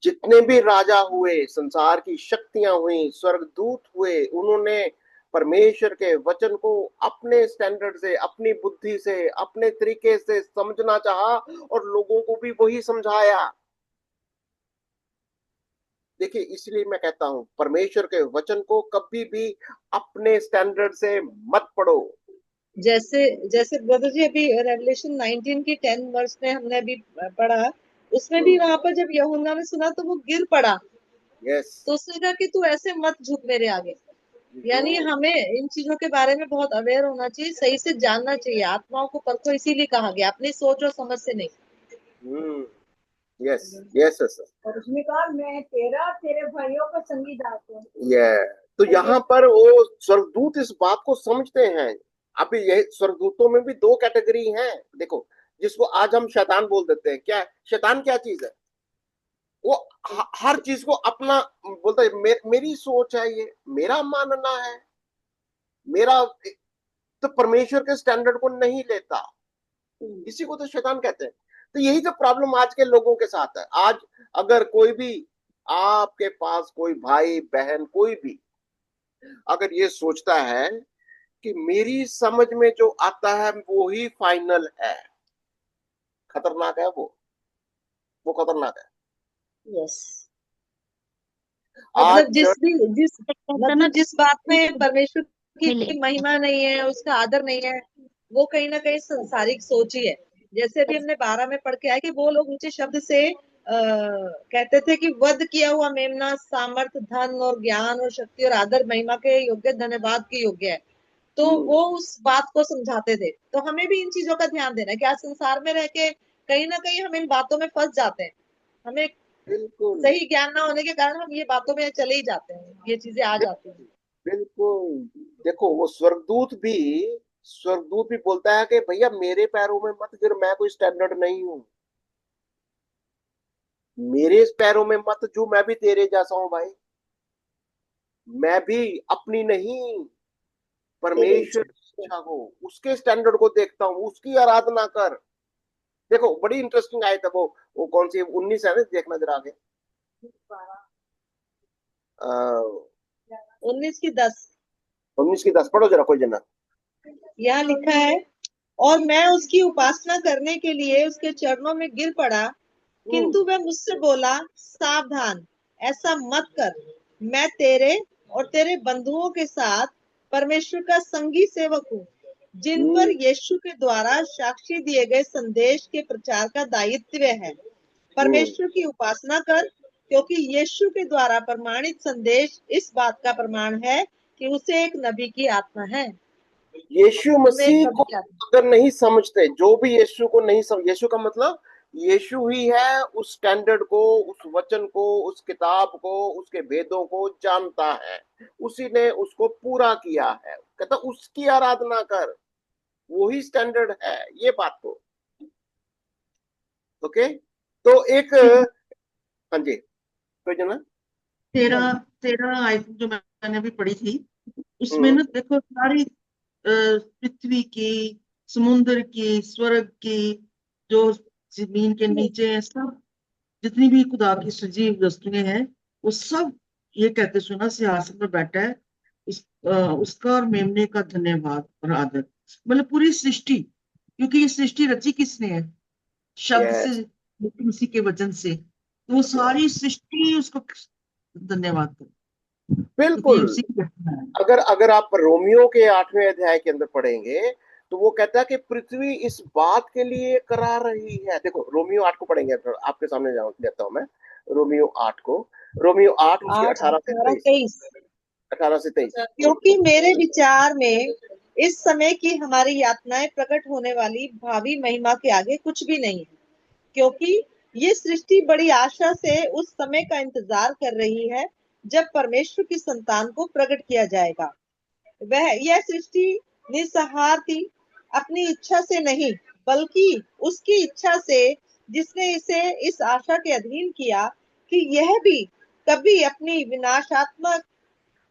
जितने भी राजा हुए, संसार की शक्तियां हुई, स्वर्गदूत हुए, उन्होंने परमेश्वर के वचन को अपने स्टैंडर्ड से, अपनी बुद्धि से, अपने तरीके से समझना चाहा और लोगों को भी वही समझाया। देखिए, इसलिए मैं कहता हूं परमेश्वर के वचन को कभी भी अपने स्टैंडर्ड से मत पढ़ो। जैसे जैसे ब्रदर जी अभी रेवलेशन 19 की 10 वर्स में हमने अभी पढ़ा, उसमें भी वहां पर जब यूहन्ना ने सुना तो वो गिर पड़ा, यस, तो उसने कहा कि तू ऐसे मत झुक मेरे आगे। यानी हमें इन चीजों के बारे में बहुत अवेयर होना चाहिए, सही से जानना चाहिए। आत्माओं को परखो इसीलिए कहा गया, अपनी सोच और समझ से नहीं। Yes yes yes. और उसने कहा मैं तेरा तेरे भाइयों का संगी दास हूँ। ये तो यहाँ पर वो स्वर्गदूत इस बात को समझते हैं। अभी ये स्वर्गदूतों में भी दो कैटेगरी हैं। देखो, जिसको आज हम शैतान बोल देते हैं, क्या शैतान क्या चीज है? वो हर चीज को अपना बोलता है, मेरी सोच है, ये मेरा मानना है, मेरा। तो परमेश्वर के स्टैंडर्ड को नहीं लेता, इसी को तो शैतान कहते हैं। तो यही तो प्रॉब्लम आज के लोगों के साथ है। आज अगर कोई भी आपके पास कोई भाई बहन कोई भी अगर ये सोचता है कि मेरी समझ में जो आता है वो ही फाइनल है, खतरनाक है वो खतरनाक है। यस, आज मतलब जिस बात में परमेश्वर मिले की महिमा नहीं है, उसका आदर नहीं है, वो कहीं ना कहीं संसारिक सोच ही है। जैसे अभी हमने 12 में पढ़ के आया कि वो लोग ऊंचे शब्द से कहते थे कि वध किया हुआ मेमना सामर्थ धन और ज्ञान और शक्ति और आदर महिमा के योग्य, धन्यवाद के योग्य है। तो वो उस बात को समझाते थे। तो हमें भी इन चीजों का ध्यान देना है कि आज संसार में रह के कहीं ना कहीं हम इन बातों में फंस जाते हैं। हमें बिल्कुल सही ज्ञान ना होने के कारण हम ये बातों में चले ही जाते हैं, ये चीजें आ जाती हैं। बिल्कुल। देखो, वो स्वर्गदूत भी बोलता है कि भैया मेरे पैरों में मत गिर, मैं कोई स्टैंडर्ड नहीं हूं। मेरे पैरों में मत जू, मैं भी तेरे जैसा हूं भाई। मैं भी अपनी नहीं, परमेश्वर की इच्छा को, उसके स्टैंडर्ड को देखता हूँ, उसकी आराधना कर। देखो, बड़ी इंटरेस्टिंग आयत है वो कौन सी 19 है ना, देखना जरा आगे। 19 की 10 19 की 10 पढ़ो जरा, कोई जना। यहाँ लिखा है, और मैं उसकी उपासना करने के लिए उसके चरणों में गिर पड़ा, किंतु वह मुझसे बोला, सावधान, ऐसा मत कर। मैं तेरे और तेरे बंधुओं के साथ परमेश्वर का संगी सेवक हूँ, जिन पर यीशु के द्वारा साक्षी दिए गए संदेश के प्रचार का दायित्व है। परमेश्वर की उपासना कर, क्योंकि यीशु के द्वारा प्रमाणित संदेश इस बात का प्रमाण है कि उसे एक नबी की आत्मा है। यीशु मसीह को अगर नहीं समझते, जो भी यीशु को नहीं समझ, यीशु का मतलब यीशु ही है, उस स्टैंडर्ड को, उस वचन को, उस किताब को, उसके भेदों को जानता है, उसी ने उसको पूरा किया है। कहता उसकी आराधना कर, वही स्टैंडर्ड है। ये बात तो ओके। तो एक, हाँ जी, कोई जना। 13 आयत जो मैंने अभी पढ़ी थी, उसमें ना देखो सारी पृथ्वी की, समुद्र की, स्वर्ग की, जो जमीन के नीचे है, सब जितनी भी खुदा की सजीव वस्तुएं हैं, वो सब ये कहते सुना सिंहासन पर बैठा है, उसका और मेमने का धन्यवाद और आदर। मतलब पूरी सृष्टि, क्योंकि ये सृष्टि रची किसने है? शब्द से, उसी के वचन से। तो वो सारी सृष्टि उसको धन्यवाद करे, क्योंकि ये बिल्कुल। उसी की रचना है। अगर अगर आप रोमियो के 8वें अध्याय के अंदर पढ़ेंगे तो वो कहता है कि पृथ्वी इस बात के लिए करा रही है। देखो, रोमियो 8 को पढ़ेंगे, आपके सामने लेता हूं मैं रोमियो 8 को। रोमियो 8 उसके 18 से 23। 18 से 23। क्योंकि मेरे विचार में इस समय की हमारी यातनाएं प्रकट होने वाली भावी महिमा के आगे कुछ भी नहीं है, क्योंकि ये सृष्टि बड़ी आशा से उस समय का इंतजार कर रही है जब परमेश्वर की संतान को प्रकट किया जाएगा। यह सृष्टि निस्सहार थी, अपनी इच्छा से नहीं, बल्कि उसकी इच्छा से, जिसने इसे इस आशा के अधीन किया कि यह भी कभी अपनी विनाशात्मक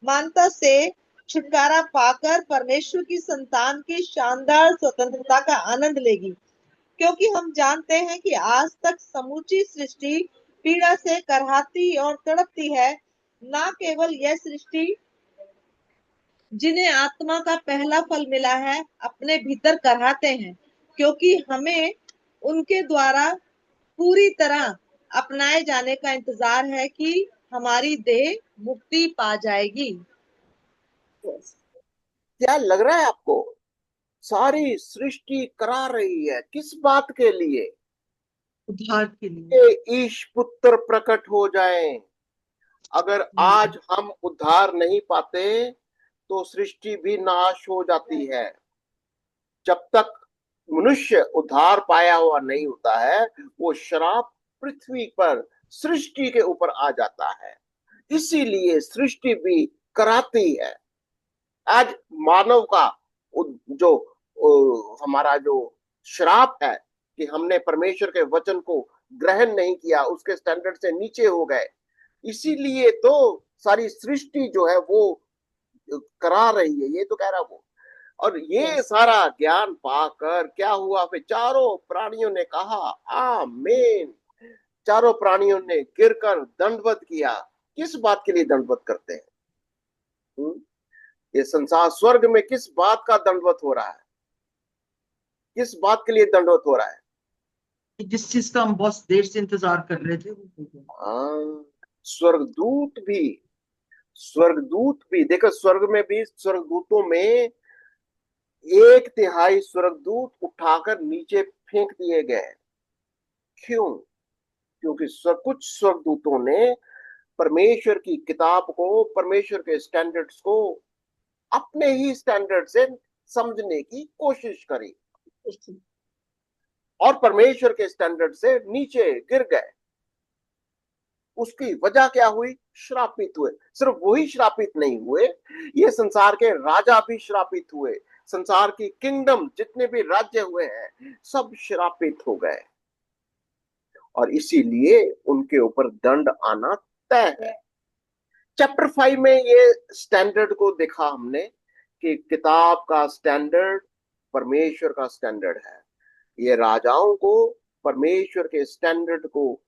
मानता से छुटकारा पाकर परमेश्वर की संतान की शानदार स्वतंत्रता का आनंद लेगी। क्योंकि हम जानते हैं कि आज तक समूची सृष्टि पीड़ा से करहाती और तड़पती है। न केवल यह सृष्टि जिन्हें आत्मा का पहला फल मिला है अपने भीतर कराहते हैं, क्योंकि हमें उनके द्वारा पूरी तरह अपनाए जाने का इंतजार है कि हमारी देह मुक्ति पा जाएगी। क्या लग रहा है आपको? सारी सृष्टि करा रही है किस बात के लिए? उद्धार के लिए। ईश पुत्र प्रकट हो जाए। अगर आज हम उद्धार नहीं पाते तो सृष्टि भी नाश हो जाती है। जब तक मनुष्य उद्धार पाया हुआ नहीं होता है, वो श्राप पृथ्वी पर सृष्टि के ऊपर आ जाता है। इसीलिए सृष्टि भी कराती है। आज मानव का जो हमारा जो श्राप है कि हमने परमेश्वर के वचन को ग्रहण नहीं किया, उसके स्टैंडर्ड से नीचे हो गए, इसीलिए तो सारी सृष्टि जो है वो करा रही है, ये तो कह रहा वो। और ये सारा ज्ञान पाकर क्या हुआ, फिर चारों प्राणियों ने कहा आमीन। चारों प्राणियों ने गिरकर दंडवत किया। किस बात के लिए दंडवत करते हैं? ये संसार स्वर्ग में किस बात का दंडवत हो रहा है? किस बात के लिए दंडवत हो रहा है? जिस चीज का हम बहुत देर से इंतजार कर रहे थे हाँ, स्वर्गदूत भी देखो, स्वर्ग में भी स्वर्गदूतों में 1/3 स्वर्गदूत उठाकर नीचे फेंक दिए गए। क्यों? क्योंकि कुछ स्वर्गदूतों ने परमेश्वर की किताब को, परमेश्वर के स्टैंडर्ड्स को अपने ही स्टैंडर्ड से समझने की कोशिश करी और परमेश्वर के स्टैंडर्ड से नीचे गिर गए। उसकी वजह क्या हुई? श्रापित हुए। सिर्फ वही श्रापित नहीं हुए, ये संसार के राजा भी श्रापित हुए। संसार की किंगडम जितने भी राज्य हुए हैं सब श्रापित हो गए, और इसीलिए उनके ऊपर दंड आना तय है। चैप्टर 5 में ये स्टैंडर्ड को देखा हमने कि किताब का स्टैंडर्ड परमेश्वर का स्टैंडर्ड है। ये राजाओं को परमेश्वर के स्टैंडर्ड को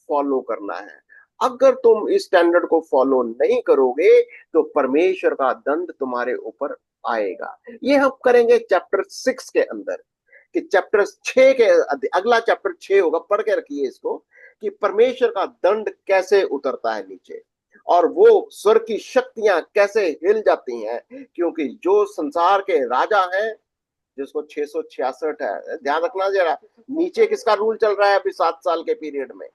फॉलो करना है। अगर तुम इस स्टैंडर्ड को फॉलो नहीं करोगे तो परमेश्वर का दंड तुम्हारे ऊपर आएगा। ये हम करेंगे चैप्टर 6 के अंदर, कि चैप्टर 6 के अगला चैप्टर 6 होगा, पढ़ के रखिए इसको, कि परमेश्वर का दंड कैसे उतरता है नीचे, और वो स्वर्ग की शक्तियां कैसे हिल जाती हैं। क्योंकि जो संसार के राजा हैं, जिसको 666 है, ध्यान रखना जरा, नीचे किसका रूल चल रहा है अभी 7 साल के पीरियड में?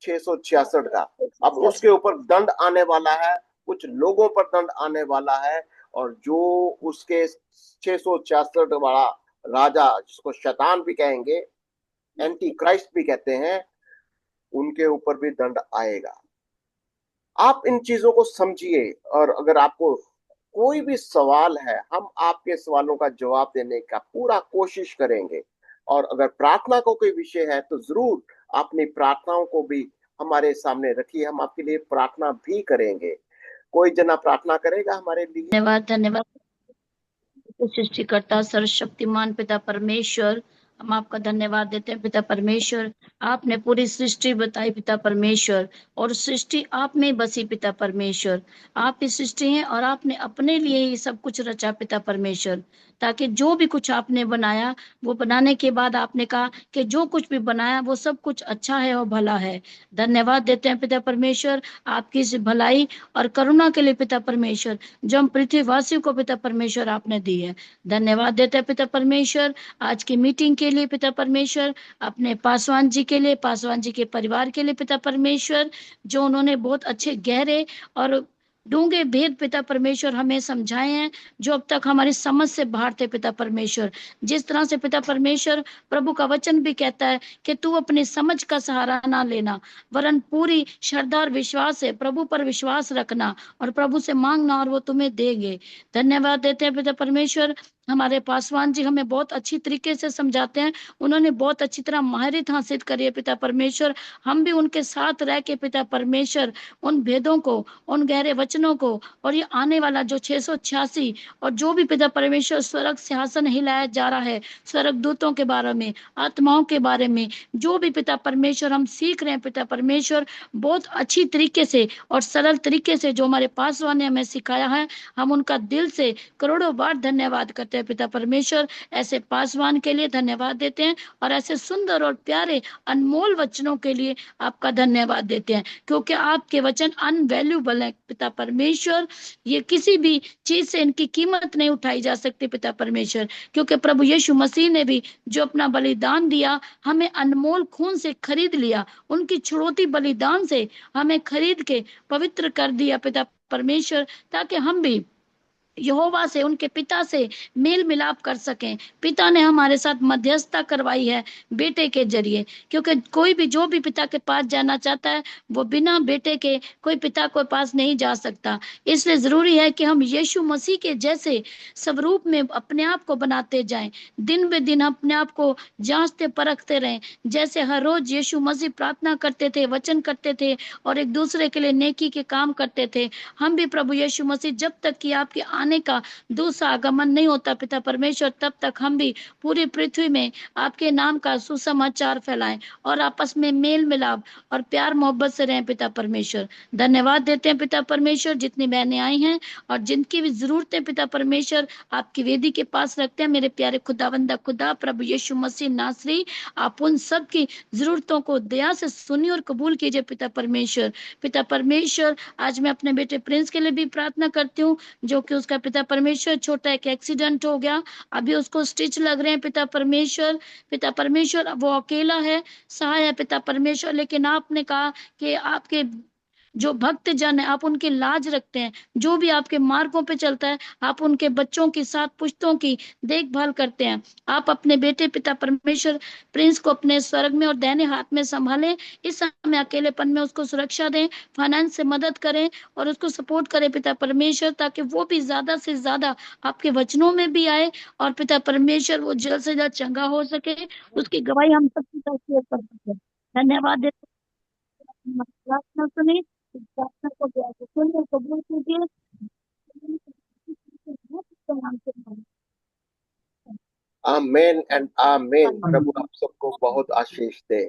666 का। अब उसके ऊपर दंड आने वाला है, कुछ लोगों पर दंड आने वाला है, और जो उसके 666 वाला राजा, जिसको शैतान भी कहेंगे, एंटी क्राइस्ट भी कहते हैं, उनके ऊपर भी दंड आएगा। आप इन चीजों को समझिए, और अगर आपको कोई भी सवाल है, हम आपके सवालों का जवाब देने का पूरा कोशिश करेंगे। और अगर प्रार्थना को कोई विषय है तो जरूर अपनी प्रार्थनाओं को भी हमारे सामने रखिए, हम आपके लिए प्रार्थना भी करेंगे। कोई जना प्रार्थना करेगा हमारे लिए? धन्यवाद धन्यवाद सृष्टिकर्ता सर्वशक्तिमान पिता परमेश्वर, हम आपका धन्यवाद देते हैं पिता परमेश्वर। आपने पूरी सृष्टि बताई पिता परमेश्वर, और सृष्टि आप में बसी पिता परमेश्वर। आप ही सृष्टि हैं और आपने अपने लिए ही सब कुछ रचा पिता परमेश्वर, ताकि जो भी कुछ आपने बनाया, वो बनाने के बाद आपने कहा कि जो कुछ भी बनाया वो सब कुछ अच्छा है और भला है। धन्यवाद देते हैं पिता परमेश्वर आपकी इस भलाई और करुणा के लिए पिता परमेश्वर, जो हम पृथ्वीवासियों को पिता परमेश्वर आपने दी है। धन्यवाद देते हैं पिता परमेश्वर आज की मीटिंग के लिए पिता परमेश्वर, अपने पासवान जी के लिए, पासवान जी के परिवार के लिए पिता परमेश्वर, जो उन्होंने बहुत अच्छे गहरे और डूंगे भेद पिता परमेश्वर हमें समझाए हैं, जो अब तक हमारी समझ से बाहर थे पिता परमेश्वर। जिस तरह से पिता परमेश्वर प्रभु का वचन भी कहता है कि तू अपनी समझ का सहारा ना लेना, वरन पूरी श्रद्धा और विश्वास से प्रभु पर विश्वास रखना और प्रभु से मांगना और वो तुम्हें देंगे। धन्यवाद देते हैं पिता परमेश्वर, हमारे पासवान जी हमें बहुत अच्छी तरीके से समझाते हैं, उन्होंने बहुत अच्छी तरह माहिरियत हासिल करी है पिता परमेश्वर। हम भी उनके साथ रह के पिता परमेश्वर उन भेदों को, उन गहरे वचनों को, और ये आने वाला जो 686 और जो भी पिता परमेश्वर स्वर्ग सिंहासन हिलाया जा रहा है, स्वर्ग दूतों के बारे में, आत्माओं के बारे में, जो भी पिता परमेश्वर हम सीख रहे हैं पिता परमेश्वर, बहुत अच्छी तरीके से और सरल तरीके से जो हमारे पासवान ने हमें सिखाया है, हम उनका दिल से करोड़ों बार धन्यवाद करते हैं पिता परमेश्वर। ऐसे पासवान के लिए धन्यवाद देते हैं, और ऐसे सुंदर और प्यारे अनमोल वचनों के लिए आपका धन्यवाद देते हैं, क्योंकि आपके वचन अनवैल्यूबल है पिता परमेश्वर। ये किसी भी चीज से इनकी कीमत नहीं उठाई जा सकती पिता परमेश्वर, क्योंकि प्रभु यीशु मसीह ने भी जो अपना बलिदान दिया, हमें अनमोल खून से खरीद लिया, उनकी छुड़ौती बलिदान से हमें खरीद के पवित्र कर दिया पिता परमेश्वर, ताकि हम भी यहोवा से, उनके पिता से मेल मिलाप कर सकें। पिता ने हमारे साथ मध्यस्थता करवाई है बेटे के जरिए, क्योंकि कोई भी जो भी पिता के पास जाना चाहता है वो बिना बेटे के कोई पिता के पास नहीं जा सकता। इसलिए जरूरी है कि हम यीशु मसीह के जैसे स्वरूप में अपने आप को बनाते जाएं, दिन ब दिन अपने आप को जांचते परखते रहें। जैसे हर रोज यीशु मसीह प्रार्थना करते थे, वचन करते थे और एक दूसरे के लिए नेकी के काम करते थे, हम भी प्रभु यीशु मसीह जब तक कि आपके आने का दूसरा आगमन नहीं होता पिता परमेश्वर, तब तक हम भी पूरी पृथ्वी में आपके नाम का सुसमाचार फैलाएं और आपस में मेल मिलाप और प्यार मोहब्बत से रहें पिता परमेश्वर। धन्यवाद देते हैं पिता परमेश्वर, जितनी बहनें आई हैं और जिनकी भी जरूरतें पिता परमेश्वर आपकी वेदी के पास रखते हैं। मेरे प्यारे खुदावंदा खुदा प्रभु यीशु मसीह नासरी, आप उन सब की जरूरतों को दया से सुनिए और कबूल कीजिए पिता परमेश्वर। पिता परमेश्वर, आज मैं अपने बेटे प्रिंस के लिए भी प्रार्थना करती हूँ, जो कि उसका पिता परमेश्वर छोटा एक एक्सीडेंट हो गया, अभी उसको स्टिच लग रहे हैं पिता परमेश्वर। पिता परमेश्वर, वो अकेला है, सहाय है पिता परमेश्वर, लेकिन आपने कहा कि आपके जो भक्त जन है आप उनकी लाज रखते हैं। जो भी आपके मार्गों पे चलता है आप उनके बच्चों की, सात पुश्तों की देखभाल करते हैं। आप अपने बेटे पिता परमेश्वर प्रिंस को अपने स्वर्ग में और दाहिने हाथ में संभालें। इस समय अकेलेपन में उसको सुरक्षा दें, फाइनेंस से मदद करें और उसको सपोर्ट करें पिता परमेश्वर, ताकि वो भी ज्यादा से ज्यादा आपके वचनों में भी आए और पिता परमेश्वर वो जल्द से जल्द चंगा हो सके, उसकी गवाही हम सबके साथ शेयर कर सके। धन्यवाद देते हैं, हमारी प्रार्थना सुने, इस प्रार्थना को दुआ से सुनिए, कबूल कीजिए। आमेन एंड आमेन। प्रभु आप सबको बहुत आशीष दे।